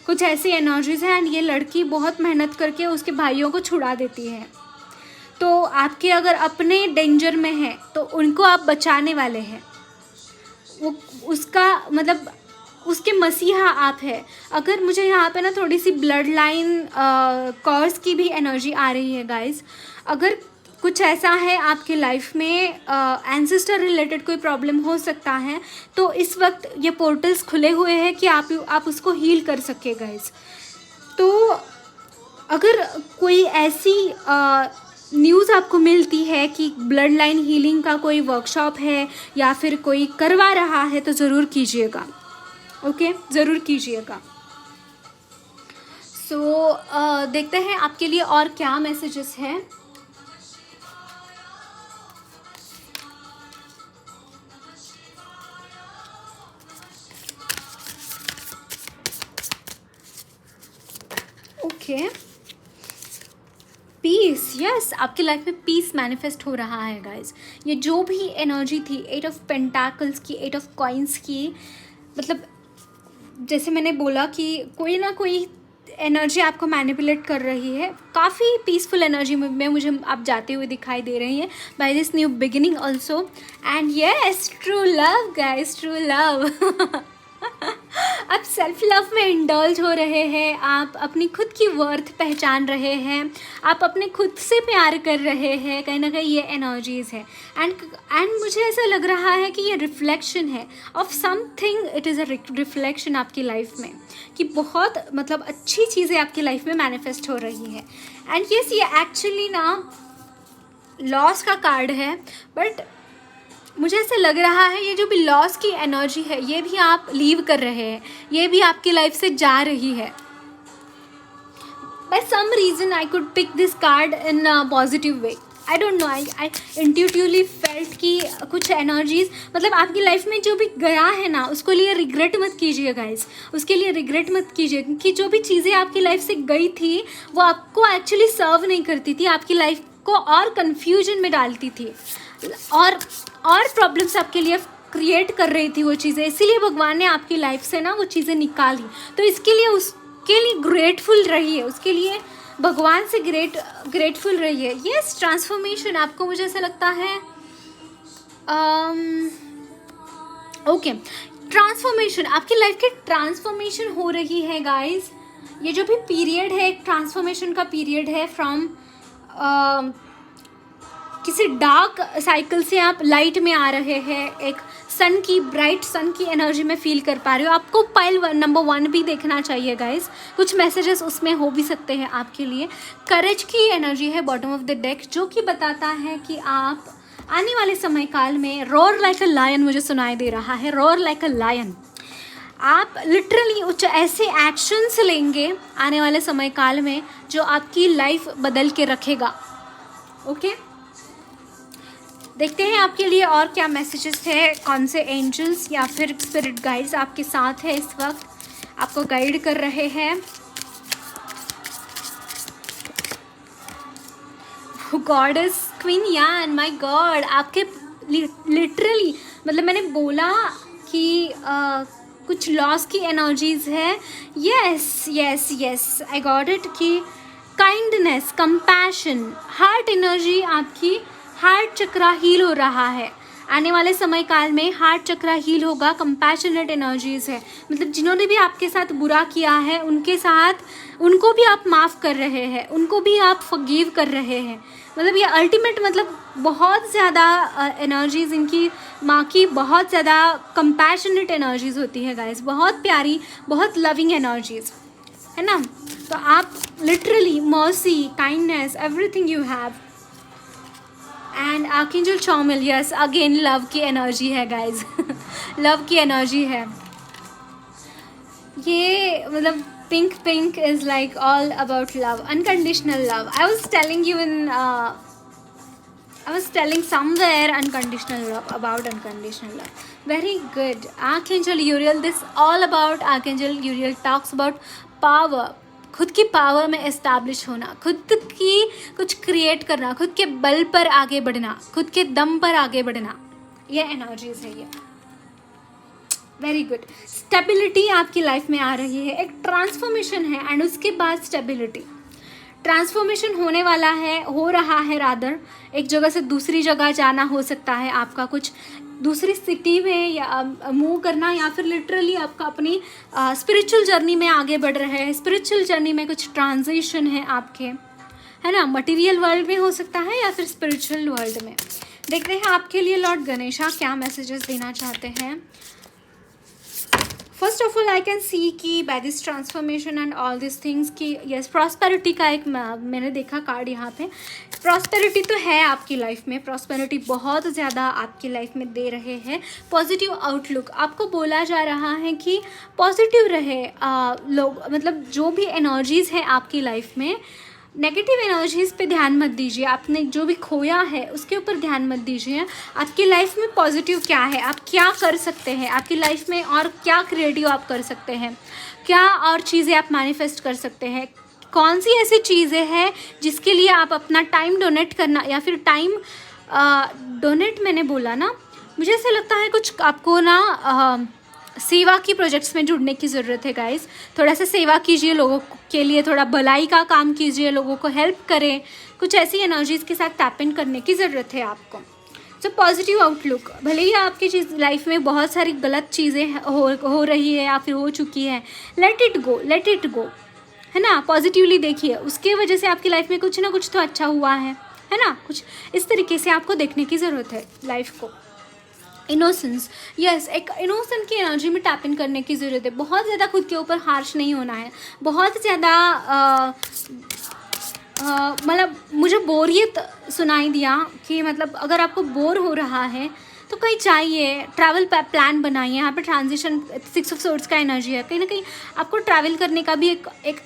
कुछ ऐसी एनर्जीज है, एंड ये लड़की बहुत मेहनत करके उसके भाइयों को छुड़ा देती है। तो आपके अगर अपने डेंजर में है तो उनको आप बचाने वाले हैं, वो उसका मतलब उसके मसीहा आप है। अगर मुझे यहाँ पे ना थोड़ी सी ब्लड लाइन कॉर्स की भी एनर्जी आ रही है गाइस। अगर कुछ ऐसा है आपके लाइफ में, एंसेस्टर रिलेटेड कोई प्रॉब्लम हो सकता है, तो इस वक्त ये पोर्टल्स खुले हुए हैं कि आप उसको हील कर सके गाइस। तो अगर कोई ऐसी न्यूज़ आपको मिलती है कि ब्लड लाइन हीलिंग का कोई वर्कशॉप है या फिर कोई करवा रहा है, तो ज़रूर कीजिएगा। ओके, ज़रूर कीजिएगा। सो देखते हैं आपके लिए और क्या मैसेजेस हैं। ओके, पीस, यस, आपकी लाइफ में पीस मैनिफेस्ट हो रहा है गाइज। ये जो भी एनर्जी थी 8 ऑफ पेंटाकल्स की, 8 ऑफ कॉइन्स की, मतलब जैसे मैंने बोला कि कोई ना कोई एनर्जी आपको मैनिपुलेट कर रही है। काफ़ी पीसफुल एनर्जी में मुझे आप जाते हुए दिखाई दे रही हैं by this new beginning also. And yes, true love guys, true love. आप सेल्फ लव में इंडल्ज हो रहे हैं, आप अपनी खुद की वर्थ पहचान रहे हैं, आप अपने खुद से प्यार कर रहे हैं, कहीं ना कहीं ये एनर्जीज़ है। एंड मुझे ऐसा लग रहा है कि ये रिफ्लेक्शन है of something, it is a reflection आपकी लाइफ में कि बहुत मतलब अच्छी चीज़ें आपकी लाइफ में मैनिफेस्ट हो रही है। एंड यस, ये एक्चुअली ना लॉस का कार्ड है, बट मुझे ऐसा लग रहा है ये जो भी लॉस की एनर्जी है ये भी आप लीव कर रहे हैं, ये भी आपकी लाइफ से जा रही है। By some reason I could pick this card in a positive way. I don't know, I intuitively felt कि कुछ एनर्जीज मतलब आपकी लाइफ में जो भी गया है ना, उसको लिए रिग्रेट मत कीजिए गाइज, उसके लिए रिग्रेट मत कीजिए, क्योंकि जो भी चीज़ें आपकी लाइफ से गई थी वो आपको एक्चुअली सर्व नहीं करती थी, आपकी लाइफ को और कन्फ्यूजन में डालती थी और प्रॉब्लम्स आपके लिए क्रिएट कर रही थी वो चीज़ें। इसीलिए भगवान ने आपकी लाइफ से ना वो चीज़ें निकाली। तो इसके लिए उसके लिए ग्रेटफुल रहिए, उसके लिए भगवान से ग्रेटफुल रहिए। यस, ट्रांसफॉर्मेशन आपको, मुझे ऐसा लगता है ओके, ट्रांसफॉर्मेशन आपकी लाइफ की ट्रांसफॉर्मेशन हो रही है गाइज। ये जो भी पीरियड है एक ट्रांसफॉर्मेशन का पीरियड है। फ्रॉम किसी डार्क साइकिल से आप लाइट में आ रहे हैं, एक सन की, ब्राइट सन की एनर्जी में फील कर पा रहे हो। आपको पाइल नंबर 1 भी देखना चाहिए गाइज, कुछ मैसेजेस उसमें हो भी सकते हैं आपके लिए। करेज की एनर्जी है बॉटम ऑफ द डेक, जो कि बताता है कि आप आने वाले समय काल में रोर लाइक अ लायन, मुझे सुनाई दे रहा है, रोर लाइक अ लायन। आप लिटरली कुछ ऐसे एक्शंस लेंगे आने वाले समय काल में जो आपकी लाइफ बदल के रखेगा। ओके, देखते हैं आपके लिए और क्या मैसेजेस है, कौन से एंजल्स या फिर स्पिरिट गाइड्स आपके साथ है इस वक्त, आपको गाइड कर रहे हैं। गॉडेस क्वीन यान, माय गॉड, आपके लिटरली मतलब मैंने बोला कि कुछ लॉस की एनर्जीज है। Yes yes yes, I got it कि काइंडनेस, कंपैशन, हार्ट एनर्जी, आपकी हार्ट चक्रा हील हो रहा है। आने वाले समय काल में हार्ट चक्रा हील होगा। कंपैशनेट एनर्जीज है, मतलब जिन्होंने भी आपके साथ बुरा किया है उनके साथ, उनको भी आप माफ़ कर रहे हैं, उनको भी आप फॉरगिव कर रहे हैं। मतलब ये अल्टीमेट, मतलब बहुत ज़्यादा एनर्जीज इनकी माँ की बहुत ज़्यादा कंपैशनेट एनर्जीज होती है गाइस, बहुत प्यारी, बहुत लविंग एनर्जीज है ना। तो आप literally mercy, kindness, everything you have. And archangel Chamuel, yes again love की एनर्जी है गाइज। लव की एनर्जी है ये, मतलब pink pink is like all about love, unconditional love. I was telling somewhere unconditional love, about unconditional love. Very good. Archangel Uriel, this all about Archangel Uriel talks about power. खुद की power में establish होना, खुद की कुछ create करना, खुद के बल पर आगे बढ़ना, खुद के दम पर आगे बढ़ना, ये एनर्जीज है ये। Very good. स्टेबिलिटी आपकी लाइफ में आ रही है, एक ट्रांसफॉर्मेशन है एंड उसके बाद स्टेबिलिटी। ट्रांसफॉर्मेशन होने वाला है, हो रहा है रादर, एक जगह से दूसरी जगह जाना हो सकता है आपका, कुछ दूसरी सिटी में या मूव करना, या फिर लिटरली आपका अपनी स्पिरिचुअल जर्नी में आगे बढ़ रहे हैं। स्पिरिचुअल जर्नी में कुछ ट्रांजिशन है आपके, है ना, मटेरियल वर्ल्ड में हो सकता है या फिर स्पिरिचुअल वर्ल्ड में। देखते हैं आपके लिए लॉर्ड गणेशा क्या मैसेजेस देना चाहते हैं first of all I can see कि by this transformation and all this things कि यस प्रॉस्पेरिटी का एक मैंने देखा कार्ड यहाँ पे। प्रॉस्पेरिटी तो है आपकी लाइफ में, प्रॉस्पेरिटी बहुत ज़्यादा आपकी लाइफ में दे रहे हैं। पॉजिटिव आउटलुक, आपको बोला जा रहा है कि पॉजिटिव रहे लोग, मतलब जो भी एनर्जीज़ हैं आपकी लाइफ में, नेगेटिव एनर्जीज़ पे ध्यान मत दीजिए। आपने जो भी खोया है उसके ऊपर ध्यान मत दीजिए। आपकी लाइफ में पॉजिटिव क्या है, आप क्या कर सकते हैं आपकी लाइफ में, और क्या क्रिएटिव आप कर सकते हैं, क्या और चीज़ें आप मैनिफेस्ट कर सकते हैं, कौन सी ऐसी चीज़ें हैं जिसके लिए आप अपना टाइम डोनेट करना, या फिर टाइम डोनेट मैंने बोला ना, मुझे ऐसा लगता है कुछ आपको ना सेवा की प्रोजेक्ट्स में जुड़ने की ज़रूरत है गाइस। थोड़ा सा सेवा कीजिए लोगों के लिए, थोड़ा भलाई का काम कीजिए, लोगों को हेल्प करें, कुछ ऐसी एनर्जीज़ के साथ टैप इन करने की ज़रूरत है आपको। तो पॉजिटिव आउटलुक, भले ही आपकी चीज़ लाइफ में बहुत सारी गलत चीज़ें हो रही है या फिर हो चुकी है, लेट इट गो, है ना। पॉजिटिवली देखिए, उसके वजह से आपकी लाइफ में कुछ ना कुछ तो अच्छा हुआ है ना। कुछ इस तरीके से आपको देखने की ज़रूरत है लाइफ को। इनोसेंस, यस, एक इनोसेंट की एनर्जी में टैप इन करने की ज़रूरत है। बहुत ज़्यादा खुद के ऊपर हार्श नहीं होना है, बहुत ज़्यादा मतलब मुझे बोरियत सुनाई दिया कि मतलब अगर आपको बोर हो रहा है तो कहीं चाहिए, ट्रैवल प्लान बनाइए। यहाँ पे ट्रांजिशन 6 ऑफ सोर्ड्स का एनर्जी है, कहीं ना कहीं आपको ट्रैवल करने का भी एक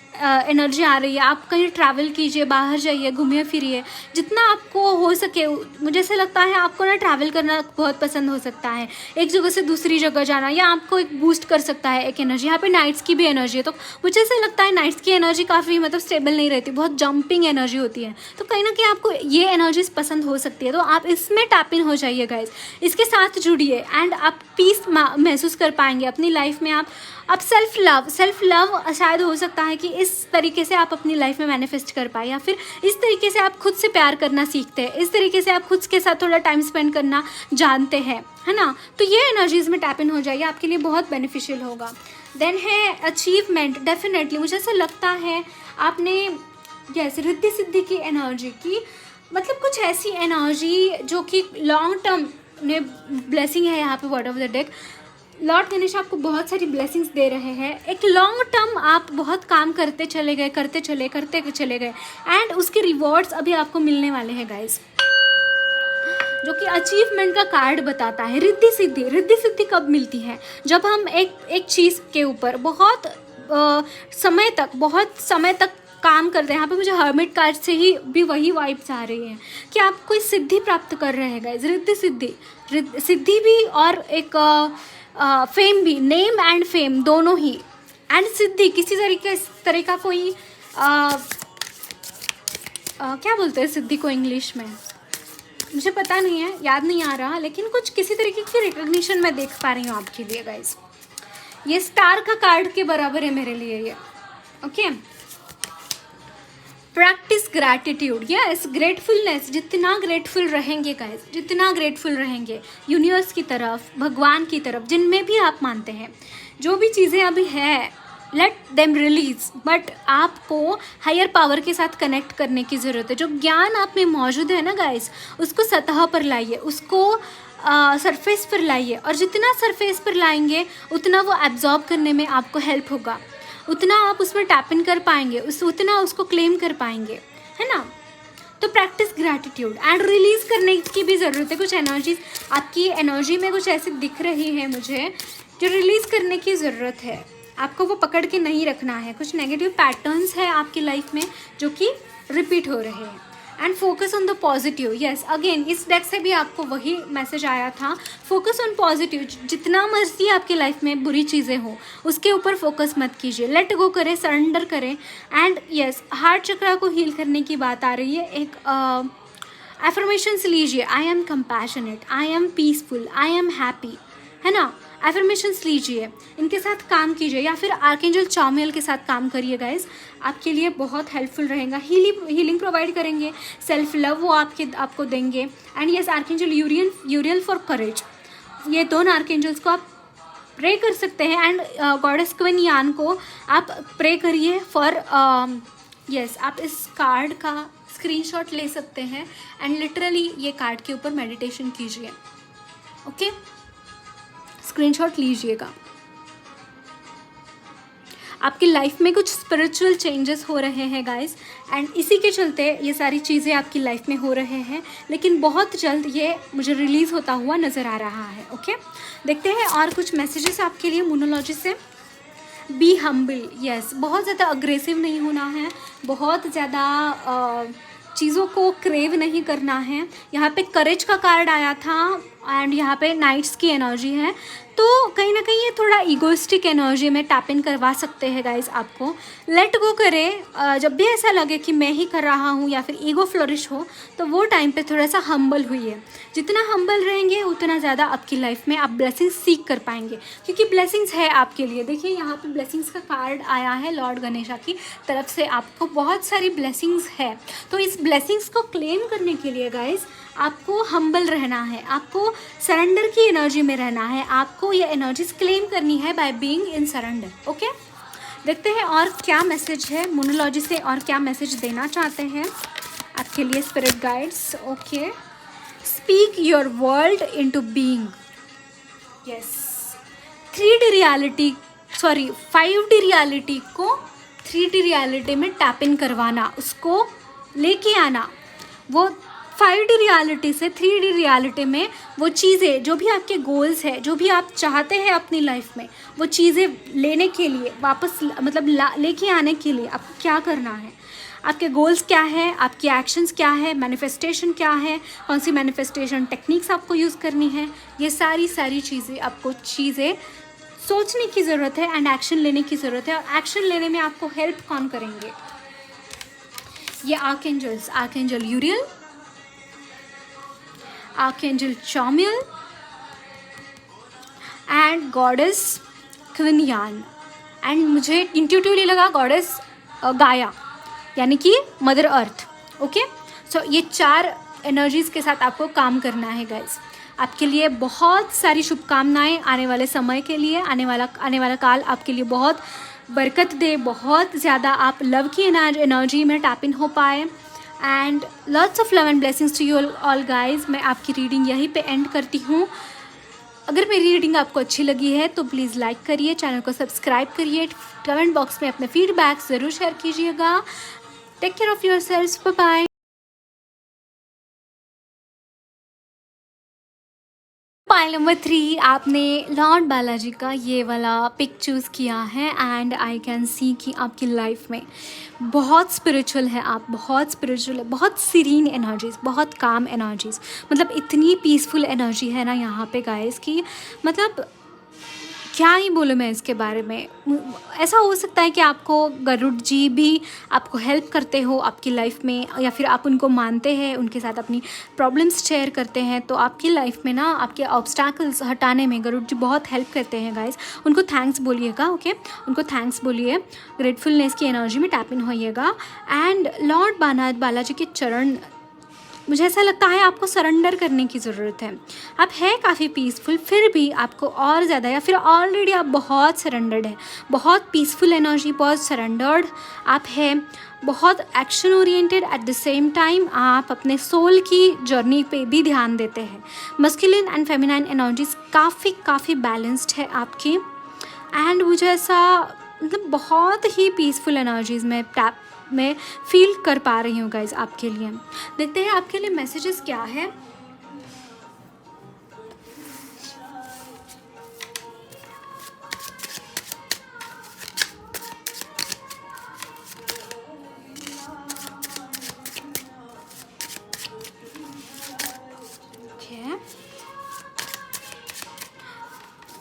एनर्जी आ रही है। आप कहीं ट्रैवल कीजिए, बाहर जाइए, घूमिए फिरिए जितना आपको हो सके। मुझे ऐसा लगता है आपको ना ट्रैवल करना बहुत पसंद हो सकता है, एक जगह से दूसरी जगह जाना, या आपको एक बूस्ट कर सकता है एक एनर्जी। यहाँ पे नाइट्स की भी एनर्जी है, तो मुझे ऐसा लगता है नाइट्स की एनर्जी काफ़ी मतलब स्टेबल नहीं रहती, बहुत जंपिंग एनर्जी होती है। तो कहीं ना कहीं आपको ये एनर्जीज पसंद हो सकती है, तो आप इसमें टैप इन हो जाइए गाइज, इसके साथ जुड़िए एंड आप पीस महसूस कर पाएंगे अपनी लाइफ में। आप सेल्फ लव शायद हो सकता है कि इस तरीके से आप अपनी लाइफ में मैनिफेस्ट कर पाए, या फिर इस तरीके से आप खुद से प्यार करना सीखते हैं, इस तरीके से आप खुद के साथ थोड़ा टाइम स्पेंड करना जानते हैं, है ना। तो ये एनर्जीज में टैप इन हो जाइए, आपके लिए बहुत बेनिफिशियल होगा। देन है अचीवमेंट, डेफिनेटली मुझे ऐसा लगता है आपने यस रिद्धि सिद्धि की एनर्जी की, मतलब कुछ ऐसी एनर्जी जो कि लॉन्ग टर्म में ब्लेसिंग है। यहाँ पे word of the deck, Lord Ganesh आपको बहुत सारी ब्लेसिंग्स दे रहे हैं। एक लॉन्ग टर्म आप बहुत काम करते चले गए एंड उसके रिवॉर्ड्स अभी आपको मिलने वाले हैं गाइस, जो कि अचीवमेंट का कार्ड बताता है। रिद्धि सिद्धि कब मिलती है, जब हम एक चीज़ के ऊपर बहुत समय तक काम करते हैं। यहाँ पे मुझे हर्मिट कार्ड से ही भी वही वाइब्स आ रही हैं कि आप कोई सिद्धि प्राप्त कर रहे हैं गाइस। रिद्धि सिद्धि भी और एक फेम भी, नेम एंड फेम दोनों ही, एंड सिद्धि किसी तरह का कोई क्या बोलते हैं सिद्धि को इंग्लिश में, मुझे पता नहीं है, याद नहीं आ रहा, लेकिन कुछ किसी तरीके की रिकॉग्निशन मैं देख पा रही हूँ आपके लिए गाइस। ये स्टार का कार्ड के बराबर है मेरे लिए ये, okay. Practice gratitude, yes, gratefulness. जितना ग्रेटफुल रहेंगे गाइस, जितना ग्रेटफुल रहेंगे यूनिवर्स की तरफ, भगवान की तरफ, जिनमें भी आप मानते हैं, जो भी चीज़ें अभी है, लेट देम रिलीज। बट आपको हायर पावर के साथ कनेक्ट करने की ज़रूरत है। जो ज्ञान आप में मौजूद है ना गाइस, उसको सतह पर लाइए, उसको सरफेस पर लाइए, और जितना सरफेस पर लाएंगे उतना वो एब्जॉर्ब करने में आपको हेल्प होगा, उतना आप उसमें टैप इन कर पाएंगे, उतना उसको क्लेम कर पाएंगे, है ना। तो प्रैक्टिस ग्रैटिट्यूड एंड रिलीज करने की भी ज़रूरत है। कुछ एनर्जीज आपकी एनर्जी में कुछ ऐसी दिख रही है मुझे, जो रिलीज करने की ज़रूरत है। आपको वो पकड़ के नहीं रखना है। कुछ नेगेटिव पैटर्न्स है आपकी लाइफ में जो कि रिपीट हो रहे हैं, and focus on the positive. Yes, again इस डेक से भी आपको वही मैसेज आया था, फोकस ऑन पॉजिटिव। जितना मर्जी आपकी लाइफ में बुरी चीज़ें हो उसके ऊपर फोकस मत कीजिए, लेट गो करें, सरेंडर करें। एंड यस, हार्ट चक्रा को हील करने की बात आ रही है। एक एफर्मेशंस लीजिए, I am compassionate, I am peaceful, I am happy, है ना। एफर्मेशंस लीजिए, इनके साथ काम कीजिए, या फिर आर्कएंजल चामियल के साथ काम करिए गाइस, आपके लिए बहुत हेल्पफुल रहेगा। हीलिंग प्रोवाइड करेंगे, सेल्फ लव वो आपको देंगे। And yes, archangel Uriel for courage, ये दोनों आर्कएंजल्स को आप प्रे कर सकते हैं। एंड गॉडेस क्वीन यान को आप प्रे करिए फॉर यस। आप इस कार्ड का स्क्रीनशॉट ले सकते हैं एंड लिटरली ये कार्ड के ऊपर मेडिटेशन कीजिए, ओके। स्क्रीनशॉट लीजिएगा। आपकी लाइफ में कुछ स्पिरिचुअल चेंजेस हो रहे हैं गाइस, एंड इसी के चलते ये सारी चीज़ें आपकी लाइफ में हो रहे हैं, लेकिन बहुत जल्द ये मुझे रिलीज़ होता हुआ नज़र आ रहा है। ओके, देखते हैं और कुछ मैसेजेस आपके लिए मोनोलॉजी से। बी हम्बल, यस, बहुत ज़्यादा अग्रेसिव नहीं होना है, बहुत ज़्यादा चीज़ों को क्रेव नहीं करना है। यहाँ पे करेज का कार्ड आया था एंड यहाँ पे नाइट्स की एनर्जी है, तो कहीं ना कहीं ये थोड़ा ईगोइस्टिक एनर्जी में टैप इन करवा सकते हैं गाइस आपको। लेट गो करें, जब भी ऐसा लगे कि मैं ही कर रहा हूँ या फिर ईगो फ्लोरिश हो, तो वो टाइम पे थोड़ा सा हम्बल हुई है। जितना हम्बल रहेंगे उतना ज़्यादा आपकी लाइफ में आप ब्लेसिंग्स सीख कर पाएंगे, क्योंकि ब्लेसिंग्स है आपके लिए। देखिए यहाँ पे ब्लेसिंग्स का कार्ड आया है लॉर्ड गणेशा की तरफ से, आपको बहुत सारी ब्लेसिंग्स है। तो इस ब्लेसिंग्स को क्लेम करने के लिए गाइस आपको हम्बल रहना है, आपको सरेंडर की एनर्जी में रहना है, आपको ये एनर्जीज क्लेम करनी है by being in surrender. Okay, देखते हैं और क्या मैसेज है मोनोलॉजी से, और क्या मैसेज देना चाहते हैं आपके लिए spirit guides. Okay, speak your world into being, yes, 3D reality, sorry 5D reality को 3D रियलिटी में टैप इन करवाना, उसको लेके आना, वो 5D रियलिटी से 3D रियलिटी में वो चीज़ें, जो भी आपके गोल्स है, जो भी आप चाहते हैं अपनी लाइफ में, वो चीज़ें लेने के लिए वापस मतलब लेके आने के लिए आपको क्या करना है, आपके गोल्स क्या है, आपकी एक्शंस क्या है, मैनिफेस्टेशन क्या है, कौन सी मैनिफेस्टेशन टेक्निक्स आपको यूज़ करनी है, ये सारी चीज़ें आपको सोचने की ज़रूरत है एंड एक्शन लेने की ज़रूरत है। और एक्शन लेने में आपको हेल्प कौन करेंगे? ये archangel Uriel, archangel Chamuel and goddess Kuan Yin, and मुझे इंट्यूटिवली लगा गॉडेस गाया, यानी कि मदर अर्थ। ओके, सो ये 4 एनर्जीज़ के साथ आपको काम करना है गाइस। आपके लिए बहुत सारी शुभकामनाएं आने वाले समय के लिए, आने वाला काल आपके लिए बहुत बरकत दे, बहुत ज़्यादा आप लव की एनर्जी में टैप इन हो पाए, and lots of love and blessings to you all guys. मैं आपकी रीडिंग यहीं पे एंड करती हूँ। अगर मेरी रीडिंग आपको अच्छी लगी है तो प्लीज़ लाइक करिए, चैनल को सब्सक्राइब करिए, कमेंट बॉक्स में अपने फीडबैक ज़रूर शेयर कीजिएगा। Take care of yourselves, bye bye. Pile number 3, आपने लॉर्ड बालाजी का ये वाला पिक चूज़ किया है, एंड आई कैन सी कि आपकी लाइफ में बहुत स्पिरिचुअल है, आप बहुत स्पिरिचुअल है, बहुत सीरीन एनर्जीज़, बहुत काम एनर्जीज़, मतलब इतनी पीसफुल एनर्जी है ना यहाँ पे गाइस कि मतलब क्या ही बोलूँ मैं इसके बारे में। ऐसा हो सकता है कि आपको गरुड़ जी भी आपको हेल्प करते हो आपकी लाइफ में, या फिर आप उनको मानते हैं, उनके साथ अपनी प्रॉब्लम्स शेयर करते हैं, तो आपकी लाइफ में ना आपके ऑब्स्टैकल्स हटाने में गरुड़ जी बहुत हेल्प करते हैं गाइस। उनको थैंक्स बोलिएगा। ओके, उनको थैंक्स बोलिए, ग्रेटफुलनेस की एनर्जी में टैप इन होइएगा। एंड लॉर्ड बालाजी के चरण, मुझे ऐसा लगता है आपको सरेंडर करने की ज़रूरत है। आप है काफ़ी पीसफुल, फिर भी आपको और ज़्यादा, या फिर ऑलरेडी आप बहुत सरेंडर्ड है, बहुत पीसफुल एनर्जी, बहुत सरेंडर्ड आप है, बहुत action oriented, at the same time आप अपने सोल की जर्नी पे भी ध्यान देते हैं। मस्कुलिन एंड फेमिनाइन एनर्जीज काफ़ी बैलेंस्ड है आपकी, एंड मुझे ऐसा मतलब बहुत ही पीसफुल एनर्जीज़ में फील कर पा रही हूँ गाइज आपके लिए। देखते हैं आपके लिए मैसेजेस क्या है।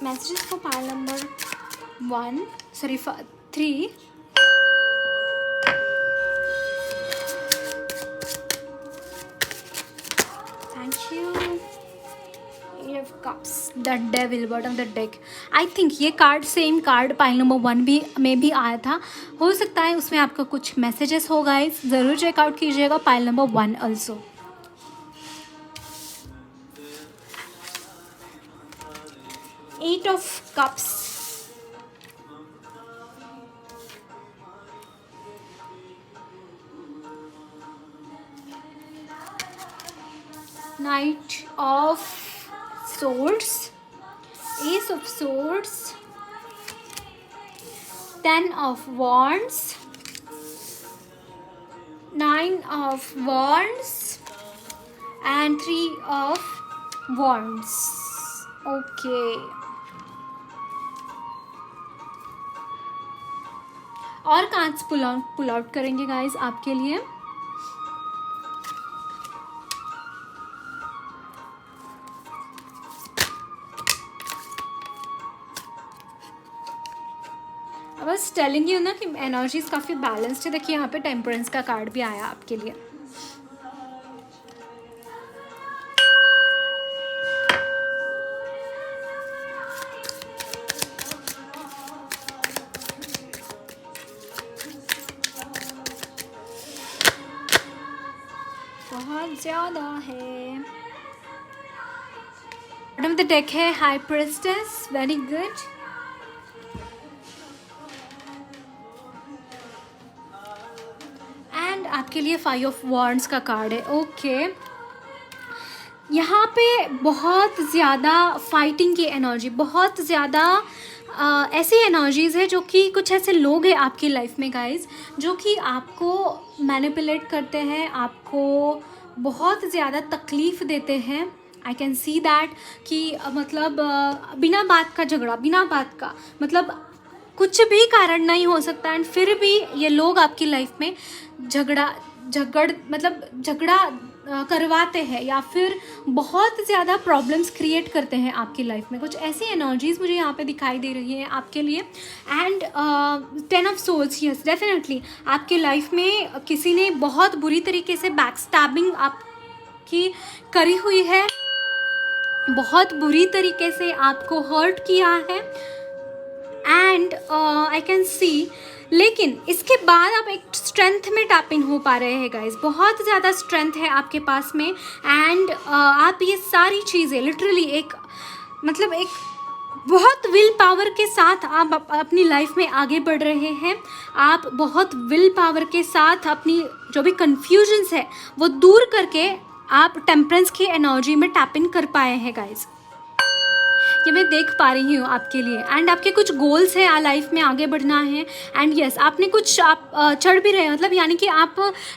Messages for pile number 3। The devil, bottom of the deck. I think ये card, same card pile number 1 भी में भी आया था, हो सकता है उसमें आपका कुछ मैसेजेस हो गाइस, ज़रूर चेकआउट कीजिएगा pile number 1 also. Eight of cups, knight of swords, ace of swords, 10 of Wands, 9 of Wands and 3 of Wands. Okay. और कार्ड्स पुल आउट करेंगे गाइज आपके लिए. बस टेलिंग यू ना कि एनर्जीज काफ़ी बैलेंस्ड है. देखिए यहाँ पे टेम्परेंस का कार्ड भी आया आपके लिए. बहुत ज़्यादा है. बॉटम ऑफ द डेक है हाई प्रिस्टेस. Very good. आपके लिए 5 ऑफ वॉन्ड्स का कार्ड है. ओके. यहाँ पे बहुत ज़्यादा फाइटिंग की एनर्जी, बहुत ज़्यादा ऐसी एनर्जीज़ है जो कि कुछ ऐसे लोग हैं आपकी लाइफ में गाइज जो कि आपको मैनिपुलेट करते हैं, आपको बहुत ज़्यादा तकलीफ़ देते हैं. आई कैन सी दैट कि मतलब बिना बात का झगड़ा, बिना बात का मतलब कुछ भी कारण नहीं हो सकता एंड फिर भी ये लोग आपकी लाइफ में झगड़ा करवाते हैं या फिर बहुत ज़्यादा प्रॉब्लम्स क्रिएट करते हैं आपकी लाइफ में. कुछ ऐसी एनर्जीज़ मुझे यहाँ पे दिखाई दे रही हैं आपके लिए. And 10 of swords, yes definitely आपके लाइफ में किसी ने बहुत बुरी तरीके से बैक स्टैबिंग आपकी करी हुई है, बहुत बुरी तरीके से आपको हर्ट किया है. एंड आई कैन सी, लेकिन इसके बाद आप एक स्ट्रेंथ में टैप इन हो पा रहे हैं गाइज. बहुत ज़्यादा स्ट्रेंथ है आपके पास में. एंड आप ये सारी चीज़ें लिटरली एक बहुत विल पावर के साथ आप अपनी लाइफ में आगे बढ़ रहे हैं. आप बहुत विल पावर के साथ अपनी जो भी कन्फ्यूजन्स है वो दूर करके आप टेम्परेंस की एनर्जी में टैप इन कर पाए हैं गाइज. ये मैं देख पा रही हूँ आपके लिए. एंड आपके कुछ गोल्स हैं लाइफ में, आगे बढ़ना है. एंड यस आपने कुछ आप चढ़ भी रहे हैं, मतलब यानी कि आप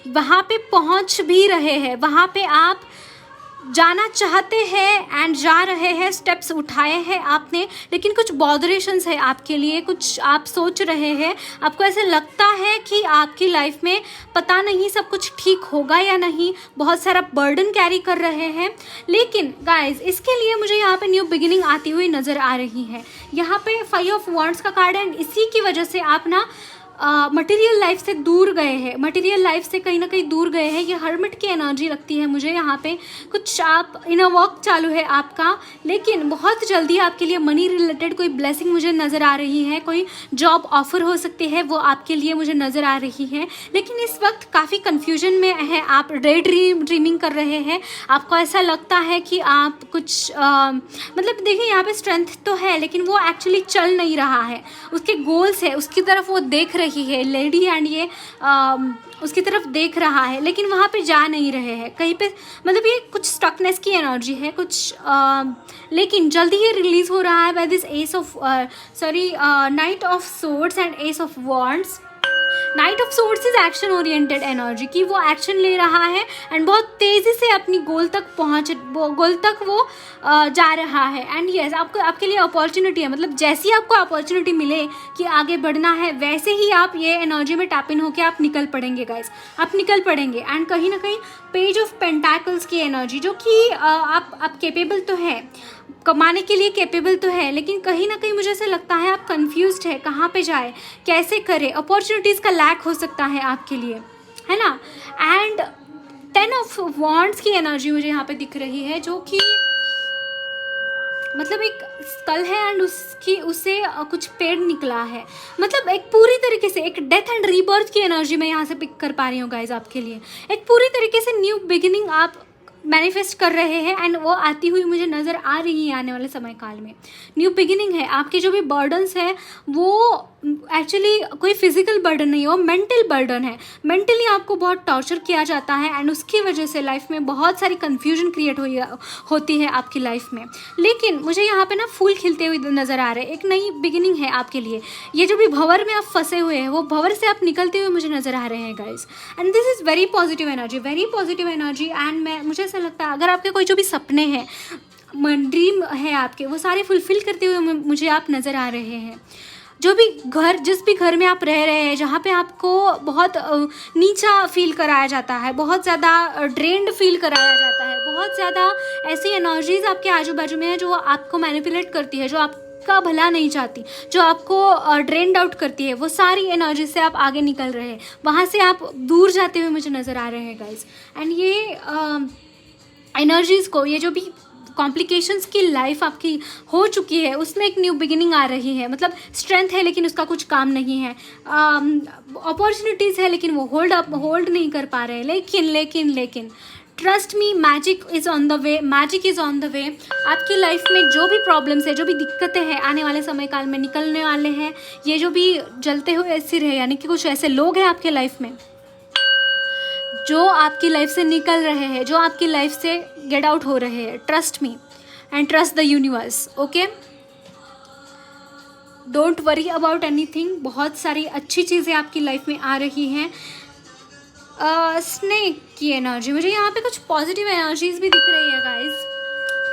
वहाँ पे पहुँच भी रहे हैं, वहाँ पे आप जाना चाहते हैं एंड जा रहे हैं, स्टेप्स उठाए हैं आपने. लेकिन कुछ बॉदरेशंस है आपके लिए, कुछ आप सोच रहे हैं, आपको ऐसे लगता है कि आपकी लाइफ में पता नहीं सब कुछ ठीक होगा या नहीं, बहुत सारा बर्डन कैरी कर रहे हैं. लेकिन गाइज इसके लिए मुझे यहाँ पे न्यू बिगिनिंग आती हुई नज़र आ रही है. यहाँ पे 5 ऑफ वॉन्ड्स का कार्ड है एंड इसी की वजह से आप ना मटेरियल लाइफ से दूर गए हैं, मटेरियल लाइफ से कहीं ना कहीं दूर गए हैं. ये हर्मिट की एनर्जी लगती है मुझे यहाँ पे. कुछ आप इनर वर्क चालू है आपका, लेकिन बहुत जल्दी आपके लिए मनी रिलेटेड कोई ब्लेसिंग मुझे नज़र आ रही है. कोई जॉब ऑफर हो सकती है, वो आपके लिए मुझे नज़र आ रही है. लेकिन इस वक्त काफ़ी कन्फ्यूजन में है आप. ड्रीमिंग कर रहे हैं. आपको ऐसा लगता है कि आप कुछ मतलब देखिए यहाँ पे स्ट्रेंथ तो है लेकिन वो एक्चुअली चल नहीं रहा है. उसके गोल्स है, उसकी तरफ वो देख रही है लेडी एंड ये उसकी तरफ देख रहा है लेकिन वहाँ पे जा नहीं रहे हैं कहीं पे. मतलब ये कुछ स्टकनेस की एनर्जी है कुछ, लेकिन जल्दी ही रिलीज हो रहा है by this knight of swords and ace of wands. Knight of swords is action oriented energy की वो एक्शन ले रहा है एंड बहुत तेज़ी से अपनी गोल तक वो जा रहा है. एंड यस आपके लिए अपॉर्चुनिटी है, मतलब जैसी आपको अपॉर्चुनिटी मिले कि आगे बढ़ना है वैसे ही आप ये एनर्जी में टैप इन होकर आप निकल पड़ेंगे गाइस. आप निकल पड़ेंगे. एंड कहीं ना कहीं पेज ऑफ पेंटाकल्स की एनर्जी जो कि आप केपेबल तो है, कमाने के लिए केपेबल तो है, लेकिन कहीं ना कहीं मुझे ऐसा लगता है आप कंफ्यूज्ड है कहाँ पे जाए, कैसे करे. अपॉर्चुनिटीज़ का लैक हो सकता है आपके लिए, है ना. एंड 10 ऑफ वॉन्ड्स की एनर्जी मुझे यहाँ पे दिख रही है जो कि मतलब एक स्कल है एंड उससे कुछ पेड़ निकला है. मतलब एक पूरी तरीके से एक डेथ एंड रीबर्थ की एनर्जी मैं यहाँ से पिक कर पा रही हूँ गाइज आपके लिए. एक पूरी तरीके से न्यू बिगिनिंग आप मैनिफेस्ट कर रहे हैं एंड वो आती हुई मुझे नज़र आ रही है आने वाले समय काल में। न्यू बिगिनिंग है। आपके जो भी बर्डन्स है वो एक्चुअली कोई फिजिकल बर्डन नहीं है, वो मेंटल बर्डन है। मेंटली आपको बहुत टॉर्चर किया जाता है एंड उसकी वजह से लाइफ में बहुत सारी कन्फ्यूजन क्रिएट होती है आपकी लाइफ में। लेकिन मुझे यहाँ पे ना फूल खिलते हुए नज़र आ रहे हैं। एक नई बिगिनिंग है आपके लिए। ये जो भी भंवर में आप फंसे हुए हैं वो भंवर से आप निकलते हुए मुझे नज़र आ रहे हैं guys. And this is very positive energy and मुझे ऐसा लगता है अगर आपके कोई जो भी सपने हैं, ड्रीम है आपके, वो सारे फुलफिल करते हुए मुझे आप नज़र आ रहे हैं। जो भी घर, जिस भी घर में आप रह रहे हैं जहाँ पे आपको बहुत नीचा फील कराया जाता है, बहुत ज़्यादा ड्रेन्ड फील कराया जाता है, बहुत ज़्यादा ऐसी एनर्जीज़ आपके आजू बाजू में है जो आपको मैनिपुलेट करती है, जो आपका भला नहीं चाहती, जो आपको ड्रेन्ड आउट करती है, वो सारी एनर्जी से आप आगे निकल रहे हैं, वहाँ से आप दूर जाते हुए मुझे नज़र आ रहे हैं गाइज। एंड ये एनर्जीज़ को, ये जो भी कॉम्प्लिकेशंस की लाइफ आपकी हो चुकी है उसमें एक न्यू बिगिनिंग आ रही है। मतलब स्ट्रेंथ है लेकिन उसका कुछ काम नहीं है, अपॉर्चुनिटीज़ है लेकिन वो होल्ड नहीं कर पा रहे हैं। लेकिन trust me, magic is on the way. आपकी लाइफ में जो भी प्रॉब्लम्स है, जो भी दिक्कतें हैं, आने वाले समय काल में निकलने वाले हैं। ये जो भी जलते हुए सिर है, यानी कि कुछ ऐसे लोग हैं आपके लाइफ में जो आपकी लाइफ से निकल रहे हैं, जो आपकी लाइफ से गेट आउट हो रहे हैं। Trust me and trust the universe. Okay, don't worry about anything. बहुत सारी अच्छी चीज़ें आपकी लाइफ में आ रही हैं। स्नेक की एनर्जी, मुझे यहाँ पे कुछ पॉजिटिव एनर्जीज भी दिख रही है guys.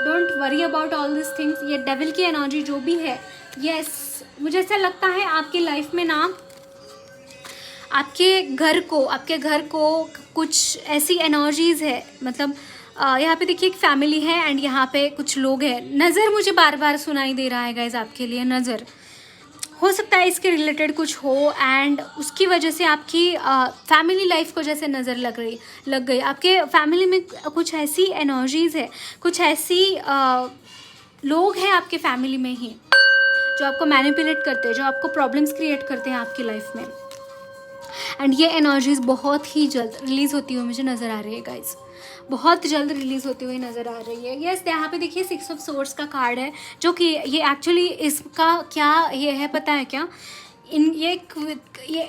Don't worry about all this things. ये डेविल की एनर्जी जो भी है, यस, मुझे ऐसा लगता है आपकी लाइफ में ना आपके घर को कुछ ऐसी एनर्जीज़ है। मतलब यहाँ पे देखिए एक फैमिली है एंड यहाँ पे कुछ लोग हैं। नज़र मुझे बार बार सुनाई दे रहा है गाइज आपके लिए। नज़र हो सकता है इसके रिलेटेड कुछ हो एंड उसकी वजह से आपकी फैमिली लाइफ को जैसे नज़र लग गई। आपके फैमिली में कुछ ऐसी एनर्जीज़ है, कुछ ऐसी लोग हैं आपके फैमिली में ही जो आपको मैनिपुलेट करते हैं, जो आपको प्रॉब्लम्स क्रिएट करते हैं आपकी लाइफ में। एंड ये एनर्जीज़ बहुत ही जल्द रिलीज़ होती हुई मुझे नज़र आ रही है गाइज, बहुत जल्द रिलीज़ होती हुई नज़र आ रही है। यस, यहाँ पे देखिए 6 ऑफ सोर्ड्स का कार्ड है, जो कि ये एक्चुअली इसका क्या ये है पता है क्या? ये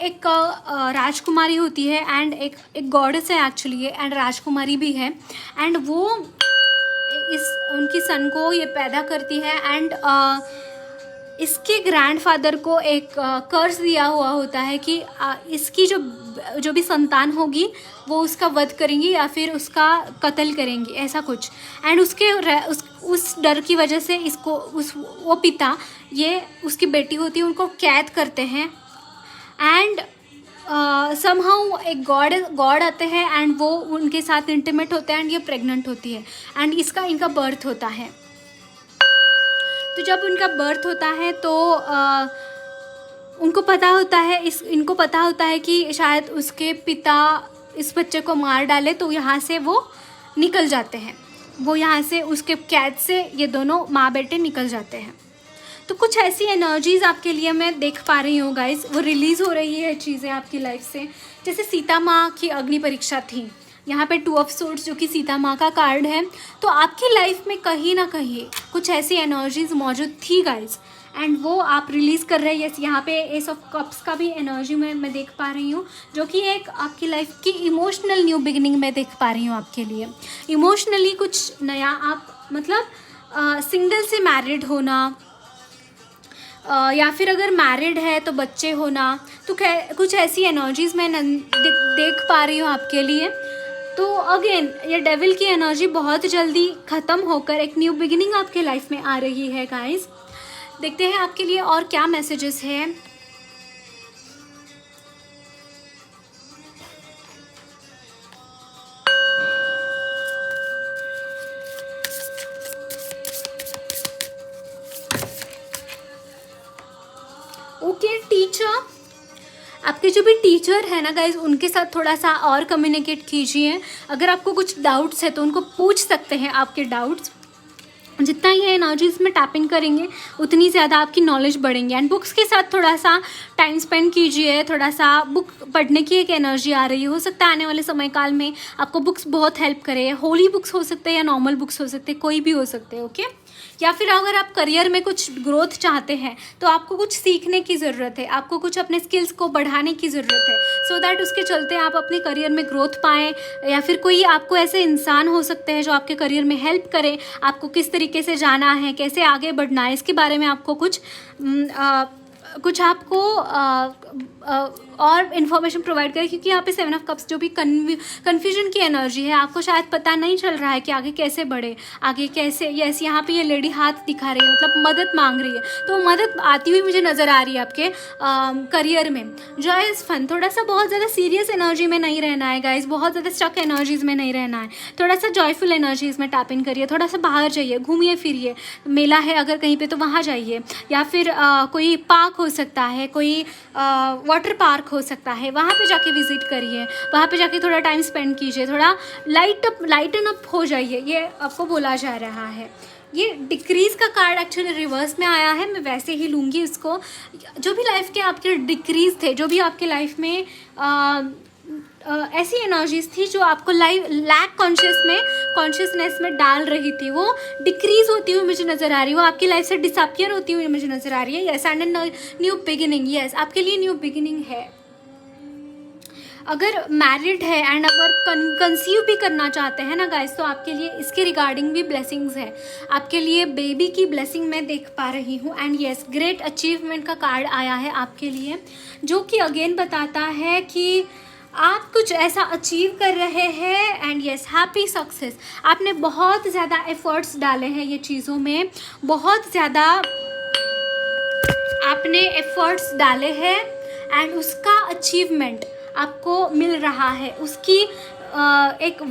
एक राजकुमारी होती है एंड एक गॉडेस है एक्चुअली ये, एंड राजकुमारी भी है। एंड वो उनकी सन को ये पैदा करती है एंड इसके ग्रैंडफादर को एक कर्ज दिया हुआ होता है कि इसकी जो भी संतान होगी वो उसका वध करेंगी या फिर उसका कत्ल करेंगी, ऐसा कुछ। एंड उस डर की वजह से वो पिता, ये उसकी बेटी होती है, उनको कैद करते हैं। एंड समहाउ एक गॉड आते हैं एंड वो उनके साथ इंटीमेट होते हैं एंड ये प्रेग्नेंट होती है एंड इनका बर्थ होता है। तो जब उनका बर्थ होता है तो इनको पता होता है कि शायद उसके पिता इस बच्चे को मार डाले, तो यहाँ से वो निकल जाते हैं। वो यहाँ से उसके कैद से ये दोनों माँ बेटे निकल जाते हैं। तो कुछ ऐसी एनर्जीज़ आपके लिए मैं देख पा रही हूँ गाइस, वो रिलीज़ हो रही है चीज़ें आपकी लाइफ से। जैसे सीता माँ की अग्नि परीक्षा थी, यहाँ पे 2 ऑफ सोर्ड्स जो कि सीता माँ का कार्ड है। तो आपकी लाइफ में कहीं ना कहीं कुछ ऐसी एनर्जीज मौजूद थी गाइज एंड वो आप रिलीज़ कर रहे हैं। यहाँ पे एस ऑफ कप्स का भी एनर्जी मैं देख पा रही हूँ, जो कि एक आपकी लाइफ की इमोशनल न्यू बिगिनिंग में देख पा रही हूँ आपके लिए। इमोशनली कुछ नया आप मतलब सिंगल से मैरिड होना या फिर अगर मैरिड है तो बच्चे होना, तो कुछ ऐसी एनर्जीज़ मैं देख पा रही हूँ आपके लिए। तो अगेन ये डेविल की एनर्जी बहुत जल्दी ख़त्म होकर एक न्यू बिगिनिंग आपके लाइफ में आ रही है गाइस। देखते हैं आपके लिए और क्या मैसेजेस हैं। ओके टीचर, आपके जो भी टीचर है ना गाइज, उनके साथ थोड़ा सा और कम्युनिकेट कीजिए। अगर आपको कुछ डाउट्स है तो उनको पूछ सकते हैं आपके डाउट्स। जितना ये एनर्जीज में टैप इन करेंगे उतनी ज़्यादा आपकी नॉलेज बढ़ेंगे। एंड बुक्स के साथ थोड़ा सा टाइम स्पेंड कीजिए, थोड़ा सा बुक पढ़ने की एक एनर्जी आ रही है, हो सकता है आने वाले समय काल में आपको बुक्स बहुत हेल्प करे। होली बुक्स हो सकते हैं या नॉर्मल बुक्स हो सकते हैं, कोई भी हो सकते हैं, ओके। या फिर अगर आप करियर में कुछ ग्रोथ चाहते हैं तो आपको कुछ सीखने की ज़रूरत है, आपको कुछ अपने स्किल्स को बढ़ाने की ज़रूरत है, सो दैट उसके चलते आप अपने करियर में ग्रोथ पाएँ। या फिर कोई आपको ऐसे इंसान हो सकते हैं जो आपके करियर में हेल्प करे, आपको किस तरीके से जाना है, कैसे आगे बढ़ना है, इसके बारे में आपको कुछ आपको और इन्फॉर्मेशन प्रोवाइड करें। क्योंकि यहाँ पे 7 ऑफ कप्स जो भी कन्फ्यूजन की एनर्जी है, आपको शायद पता नहीं चल रहा है कि आगे कैसे बढ़े, आगे कैसे। यस, यहाँ पे ये लेडी हाथ दिखा रही है, मतलब मदद मांग रही है, तो मदद आती हुई मुझे नज़र आ रही है आपके करियर में। जॉय इज़ फन, थोड़ा सा बहुत ज़्यादा सीरियस एनर्जी में नहीं रहना है गाइज, बहुत ज़्यादा स्टक एनर्जीज में नहीं रहना है, थोड़ा सा जॉयफुल एनर्जीज में टैप इन करिए, थोड़ा सा बाहर जाइए, घूमिए फिरिए, मेला है अगर कहीं पे तो वहाँ जाइए, या फिर कोई पार्क हो सकता है, कोई वाटर पार्क हो सकता है, वहाँ पे जाके विजिट करिए, वहाँ पे जाके थोड़ा टाइम स्पेंड कीजिए, थोड़ा लाइटन अप हो जाइए, ये आपको बोला जा रहा है। ये डिक्रीज़ का कार्ड एक्चुअली रिवर्स में आया है, मैं वैसे ही लूँगी इसको। जो भी लाइफ के आपके डिक्रीज़ थे, जो भी आपके लाइफ में ऐसी एनर्जीज थी जो आपको लैक कॉन्शियसनेस में डाल रही थी, वो डिक्रीज होती हुई मुझे नज़र आ रही है, वो आपकी लाइफ से डिसअपियर होती हुई मुझे नज़र आ रही है। Yes, and new beginning, yes, आपके लिए न्यू बिगिनिंग है। अगर मैरिड है एंड अगर कंसीव भी करना चाहते हैं ना गाइस, तो आपके लिए इसके रिगार्डिंग भी ब्लेसिंग्स है, आपके लिए बेबी की ब्लेसिंग मैं देख पा रही हूँ। एंड यस, ग्रेट अचीवमेंट का कार्ड आया है आपके लिए, जो कि अगेन बताता है कि आप कुछ ऐसा अचीव कर रहे हैं। एंड यस, हैप्पी सक्सेस, आपने बहुत ज़्यादा एफर्ट्स डाले हैं ये चीज़ों में, बहुत ज़्यादा आपने एफर्ट्स डाले हैं एंड उसका अचीवमेंट आपको मिल रहा है, उसकी एक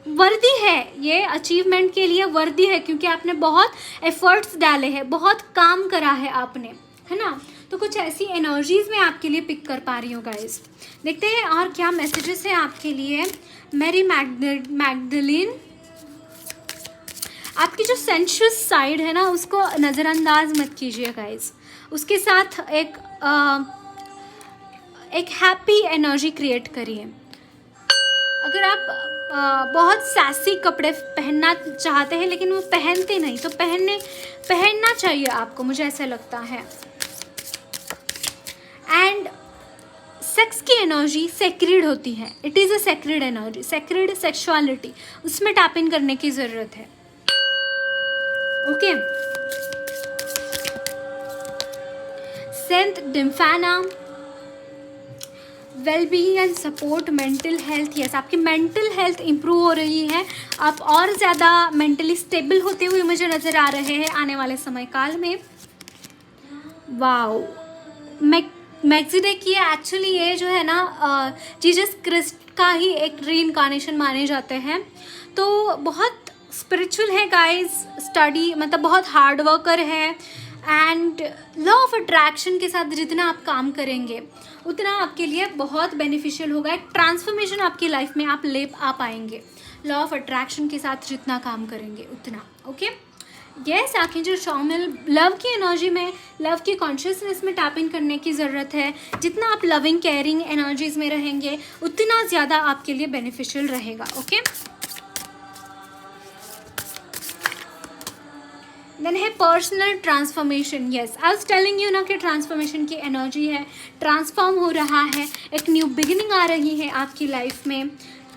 वर्दी है, ये अचीवमेंट के लिए वर्दी है, क्योंकि आपने बहुत एफर्ट्स डाले हैं, बहुत काम करा है आपने, है ना। तो कुछ ऐसी एनर्जीज में आपके लिए पिक कर पा रही हूँ गाइस। देखते हैं और क्या मैसेजेस हैं आपके लिए। मैरी मैग्डलिन, आपकी जो सेंशुअस साइड है ना, उसको नज़रअंदाज मत कीजिए गाइस, उसके साथ एक हैप्पी एनर्जी क्रिएट करिए। अगर आप बहुत सैसी कपड़े पहनना चाहते हैं लेकिन वो पहनते नहीं, तो पहनना चाहिए आपको, मुझे ऐसा लगता है। एंड सेक्स की एनर्जी सेक्रेड होती है, it is a sacred energy, sacred sexuality, उसमें टैप इन करने की ज़रूरत है, okay. Saint Dymphna, wellbeing and support, mental health, yes, आपकी मेंटल हेल्थ इंप्रूव हो रही है, आप और ज़्यादा मेंटली स्टेबल होते हुए मुझे नज़र आ रहे हैं आने वाले समय काल में। वाओ, मैक्सिडेक, ये एक्चुअली ये जो है ना जीसस क्रिस्ट का ही एक रीइंकार्नेशन माने जाते हैं, तो बहुत स्पिरिचुअल है गाइस, स्टडी मतलब बहुत हार्ड वर्कर है। एंड लॉ ऑफ अट्रैक्शन के साथ जितना आप काम करेंगे उतना आपके लिए बहुत बेनिफिशियल होगा, एक ट्रांसफॉर्मेशन आपकी लाइफ में आप ले आ पाएंगे। लॉ ऑफ अट्रैक्शन के साथ जितना काम करेंगे उतना, ओके। यस, आखिर जो शामिल लव की एनर्जी में, लव की कॉन्शियसनेस में टैप इन करने की ज़रूरत है। जितना आप लविंग केयरिंग एनर्जीज में रहेंगे उतना ज़्यादा आपके लिए बेनिफिशियल रहेगा, ओके। देन है personal transformation, yes, I was telling you ना कि ट्रांसफॉर्मेशन की एनर्जी है, ट्रांसफॉर्म हो रहा है, एक न्यू बिगिनिंग आ रही है आपकी लाइफ में।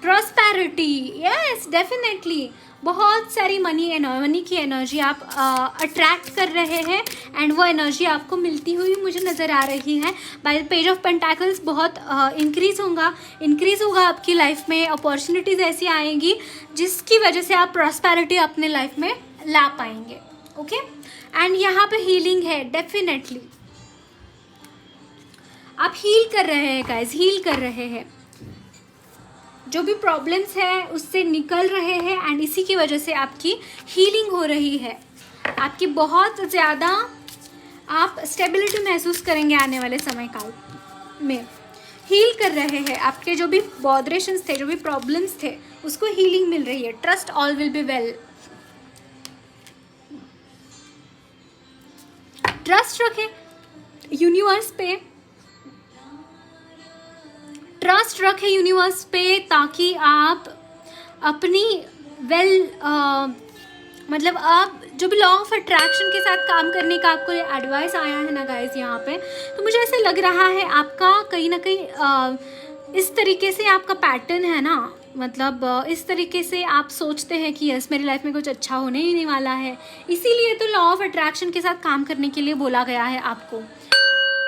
प्रॉस्पेरिटी, यस, डेफिनेटली बहुत सारी मनी की एनर्जी आप अट्रैक्ट कर रहे हैं एंड वो एनर्जी आपको मिलती हुई मुझे नज़र आ रही है। बाय पेज ऑफ पेंटाकल्स बहुत इंक्रीज़ होगा आपकी लाइफ में, अपॉर्चुनिटीज़ ऐसी आएंगी जिसकी वजह से आप प्रॉस्पेरिटी अपने लाइफ में ला पाएंगे, ओके। एंड यहाँ पे हीलिंग है, डेफिनेटली आप हील कर रहे हैं गाइज, हील कर रहे हैं, जो भी प्रॉब्लम्स है उससे निकल रहे हैं एंड इसी की वजह से आपकी हीलिंग हो रही है। आपकी बहुत ज़्यादा आप स्टेबिलिटी महसूस करेंगे आने वाले समय काल में। हील कर रहे हैं, आपके जो भी बॉदरेशंस थे, जो भी प्रॉब्लम्स थे उसको हीलिंग मिल रही है। Trust all will be well. Trust रखें यूनिवर्स पे, ट्रस्ट रखें यूनिवर्स पे, ताकि आप अपनी मतलब आप जो भी लॉ ऑफ अट्रैक्शन के साथ काम करने का आपको एडवाइस आया है ना गाइस यहाँ पे, तो मुझे ऐसे लग रहा है आपका कहीं ना कहीं इस तरीके से आपका पैटर्न है ना, मतलब इस तरीके से आप सोचते हैं कि यस मेरी लाइफ में कुछ अच्छा होने ही नहीं वाला है, इसीलिए तो लॉ ऑफ अट्रैक्शन के साथ काम करने के लिए बोला गया है आपको।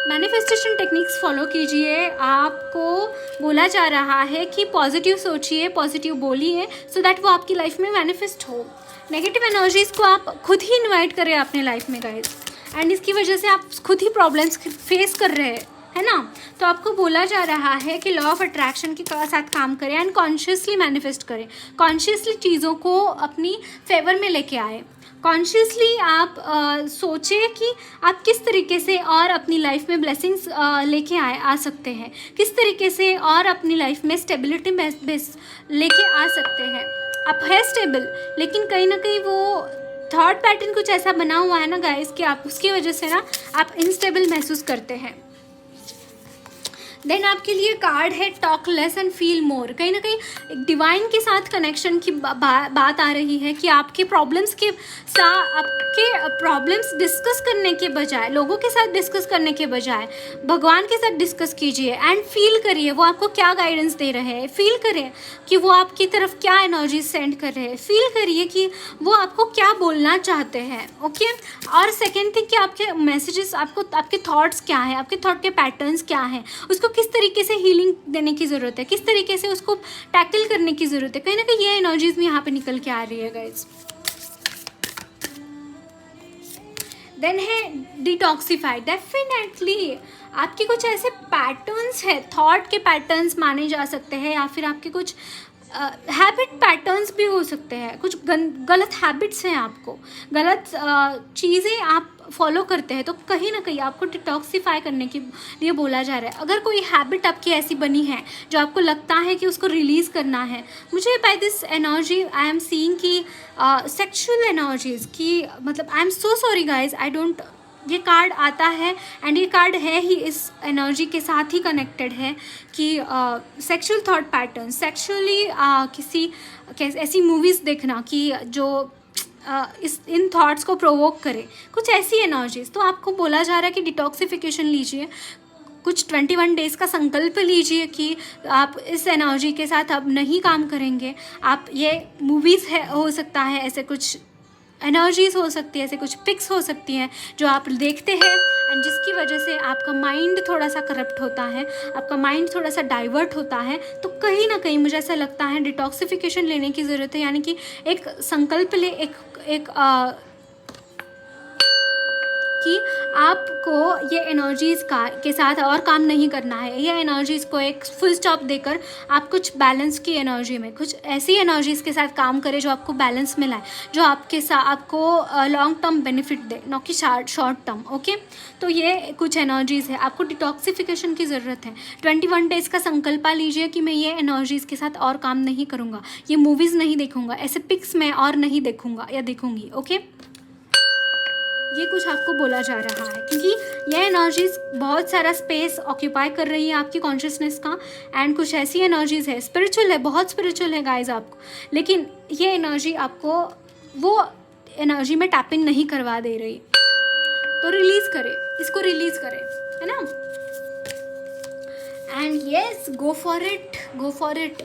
मैनिफेस्टेशन टेक्निक्स फॉलो कीजिए। आपको बोला जा रहा है कि पॉजिटिव सोचिए, पॉजिटिव बोलिए, सो दैट वो आपकी लाइफ में मैनिफेस्ट हो। नेगेटिव एनर्जीज़ को आप खुद ही इन्वाइट करें अपने लाइफ में गाइस, एंड इसकी वजह से आप खुद ही प्रॉब्लम्स फेस कर रहे हैं, है ना। तो आपको बोला जा रहा है कि लॉ ऑफ अट्रैक्शन के साथ काम करें एंड कॉन्शियसली मैनिफेस्ट करें, कॉन्शियसली चीज़ों को अपनी फेवर में लेके आए। कॉन्शियसली आप सोचें कि आप किस तरीके से और अपनी लाइफ में ब्लेसिंग्स लेके आ सकते हैं, किस तरीके से और अपनी लाइफ में स्टेबिलिटी लेके आ सकते हैं। आप है स्टेबल, लेकिन कहीं ना कहीं वो थॉट पैटर्न कुछ ऐसा बना हुआ है ना गाइस कि आप उसकी वजह से ना आप इनस्टेबल महसूस करते हैं। देन आपके लिए कार्ड है talk less and feel more. कहीं ना कहीं एक डिवाइन के साथ कनेक्शन की बात आ रही है कि आपके प्रॉब्लम्स डिस्कस करने के बजाय, लोगों के साथ डिस्कस करने के बजाय भगवान के साथ डिस्कस कीजिए एंड फील करिए वो आपको क्या गाइडेंस दे रहे हैं। फील करें कि वो आपकी तरफ क्या एनर्जी सेंड कर रहे हैं। फील करिए कि वो आपको क्या बोलना चाहते हैं। ओके, और सेकेंड थिंग कि आपके मैसेजेस, आपके थॉट्स क्या हैं, आपके थॉट के पैटर्न्स क्या हैं, उसको किस तरीके से हीलिंग देने की ज़रूरत है, किस तरीके से उसको टैकल करने की ज़रूरत है। कहीं ना कहीं ये एनर्जीज भी यहाँ पे निकल के आ रही है गाइज। देन है डिटॉक्सिफाई। डेफिनेटली आपके कुछ ऐसे पैटर्न्स है, थॉट के पैटर्न्स माने जा सकते हैं, या फिर आपके कुछ हैबिट पैटर्न्स भी हो सकते हैं। कुछ गलत हैबिट्स हैं, आपको गलत चीज़ें आप फॉलो करते हैं, तो कहीं ना कहीं आपको डिटॉक्सिफाई करने के लिए बोला जा रहा है। अगर कोई हैबिट आपकी ऐसी बनी है जो आपको लगता है कि उसको रिलीज़ करना है, मुझे by this energy I am seeing कि सेक्सुअल एनर्जीज़ की, मतलब I am so sorry guys, I don't, ये कार्ड आता है एंड ये कार्ड है ही इस एनर्जी के साथ ही कनेक्टेड है कि सेक्सुअल थॉट पैटर्न, सेक्सुअली किसी ऐसी मूवीज़ देखना कि जो इन थॉट्स को प्रोवोक करे, कुछ ऐसी एनर्जीज। तो आपको बोला जा रहा है कि डिटॉक्सिफिकेशन लीजिए, कुछ 21 डेज़ का संकल्प लीजिए कि आप इस एनर्जी के साथ अब नहीं काम करेंगे। आप ये मूवीज़ है, हो सकता है ऐसे कुछ एनर्जीज हो सकती है, ऐसे कुछ पिक्स हो सकती हैं जो आप देखते हैं एंड जिसकी वजह से आपका माइंड थोड़ा सा करप्ट होता है, आपका माइंड थोड़ा सा डाइवर्ट होता है। तो कहीं ना कहीं मुझे ऐसा लगता है डिटॉक्सिफिकेशन लेने की ज़रूरत है, यानी कि एक संकल्प ले, कि आपको ये एनर्जीज़ के साथ और काम नहीं करना है। ये एनर्जीज़ को एक फुल स्टॉप देकर आप कुछ बैलेंस की एनर्जी में, कुछ ऐसी एनर्जीज़ के साथ काम करें जो आपको बैलेंस में लाए, जो आपको लॉन्ग टर्म बेनिफिट दे, न कि शॉर्ट टर्म। ओके, तो ये कुछ एनर्जीज़ है, आपको डिटॉक्सिफिकेशन की ज़रूरत है। 21 डेज़ का संकल्प लीजिए कि मैं ये एनर्जीज़ के साथ और काम नहीं करूँगा, ये मूवीज़ नहीं देखूँगा, ऐसे पिक्स मैं और नहीं देखूँगा या देखूँगी। ओके, ये कुछ आपको बोला जा रहा है, क्योंकि ये एनर्जीज बहुत सारा स्पेस ऑक्यूपाई कर रही है आपकी कॉन्शियसनेस का, एंड कुछ ऐसी एनर्जीज है, स्पिरिचुअल है, बहुत स्पिरिचुअल है गाइज आपको, लेकिन ये एनर्जी आपको वो एनर्जी में टैपिंग नहीं करवा दे रही। तो रिलीज़ करें, इसको रिलीज़ करें, है ना। And yes, go for it, go for it.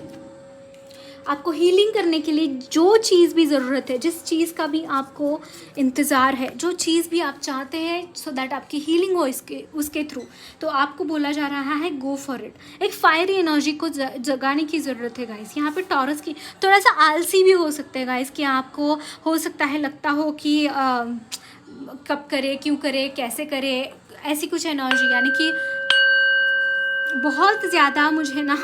आपको हीलिंग करने के लिए जो चीज़ भी ज़रूरत है, जिस चीज़ का भी आपको इंतज़ार है, जो चीज़ भी आप चाहते हैं सो दैट आपकी हीलिंग हो उसके थ्रू, तो आपको बोला जा रहा है गो फॉर इट। एक फायरी एनर्जी को जगाने की ज़रूरत है गाइस। यहाँ पे टॉरस की थोड़ा सा आलसी भी हो सकते हैं गाइस, कि आपको हो सकता है लगता हो कि कब करे, क्यों करे, कैसे करे, ऐसी कुछ एनर्जी, यानी कि बहुत ज़्यादा मुझे ना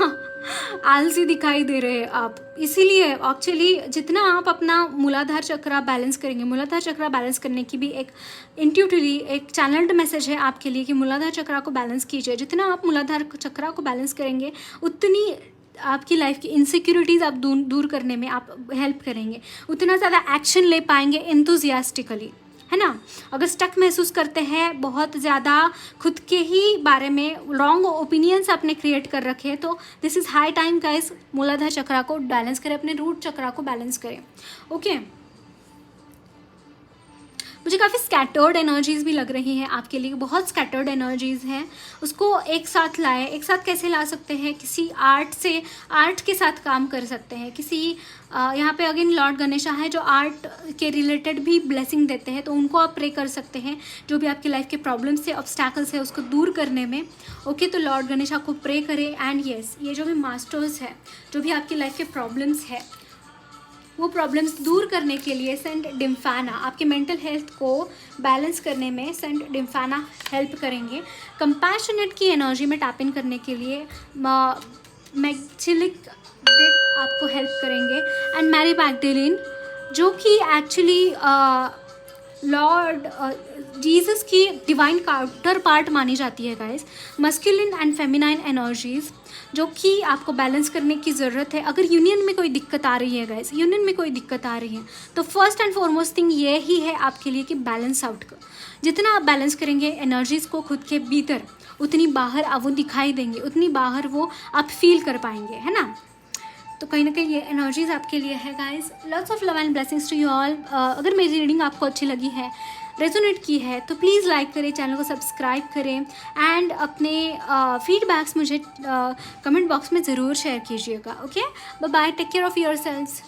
आलसी दिखाई दे रहे हैं आप। इसीलिए एक्चुअली जितना आप अपना मूलाधार चक्र बैलेंस करेंगे, मूलाधार चक्र बैलेंस करने की भी एक इंट्यूटिवली एक चैनल्ड मैसेज है आपके लिए कि मूलाधार चक्र को बैलेंस कीजिए। जितना आप मूलाधार चक्र को बैलेंस करेंगे, उतनी आपकी लाइफ की इनसिक्योरिटीज़ आप दूर करने में आप हेल्प करेंगे, उतना ज़्यादा एक्शन ले पाएंगे एंथुजियास्टिकली, है ना। अगर स्टक महसूस करते हैं, बहुत ज़्यादा खुद के ही बारे में रॉन्ग ओपिनियंस आपने क्रिएट कर रखे हैं, तो this is high time guys, मूलाधार चक्रा को बैलेंस करें, अपने रूट चक्रा को बैलेंस करें। ओके, मुझे काफ़ी स्कैटर्ड एनर्जीज़ भी लग रही हैं आपके लिए, बहुत स्कैटर्ड एनर्जीज़ हैं, उसको एक साथ लाएं। एक साथ कैसे ला सकते हैं? किसी आर्ट के साथ काम कर सकते हैं, किसी यहाँ पे अगेन लॉर्ड गणेशा है जो आर्ट के रिलेटेड भी ब्लेसिंग देते हैं, तो उनको आप प्रे कर सकते हैं जो भी आपकी लाइफ के प्रॉब्लम्स से ऑब्स्टैकल्स है उसको दूर करने में। ओके, तो लॉर्ड गणेशा को प्रे करें। एंड येस, ये जो भी मास्टर्स है, जो भी आपकी लाइफ के प्रॉब्लम्स है, वो प्रॉब्लम्स दूर करने के लिए सेंट डिम्फाना आपके मेंटल हेल्थ को बैलेंस करने में सेंट डिम्फाना हेल्प करेंगे। कंपैशनेट की एनर्जी में टैप इन करने के लिए मैग्नेटिक डेक आपको हेल्प करेंगे। एंड मैरी मैग्डलिन जो कि एक्चुअली लॉर्ड जीसस की डिवाइन काउंटर पार्ट मानी जाती है guys. Masculine and feminine energies जो कि आपको बैलेंस करने की ज़रूरत है। अगर यूनियन में कोई दिक्कत आ रही है गाइस, यूनियन में कोई दिक्कत आ रही है, तो फर्स्ट एंड फॉरमोस्ट थिंग ये ही है आपके लिए कि बैलेंस आउट कर। जितना आप बैलेंस करेंगे एनर्जीज़ को खुद के भीतर, उतनी बाहर आप वो दिखाई देंगे, उतनी बाहर वो आप फील कर पाएंगे, है ना। तो कहीं ना कहीं ये एनर्जीज़ आपके लिए है guys. Lots of love and blessings to you all. अगर मेरी रीडिंग आपको अच्छी लगी है, रेजोनेट की है, तो प्लीज़ लाइक करें, चैनल को सब्सक्राइब करें एंड अपने फीडबैक्स मुझे कमेंट बॉक्स में ज़रूर शेयर कीजिएगा। Okay, bye bye, take care of yourselves.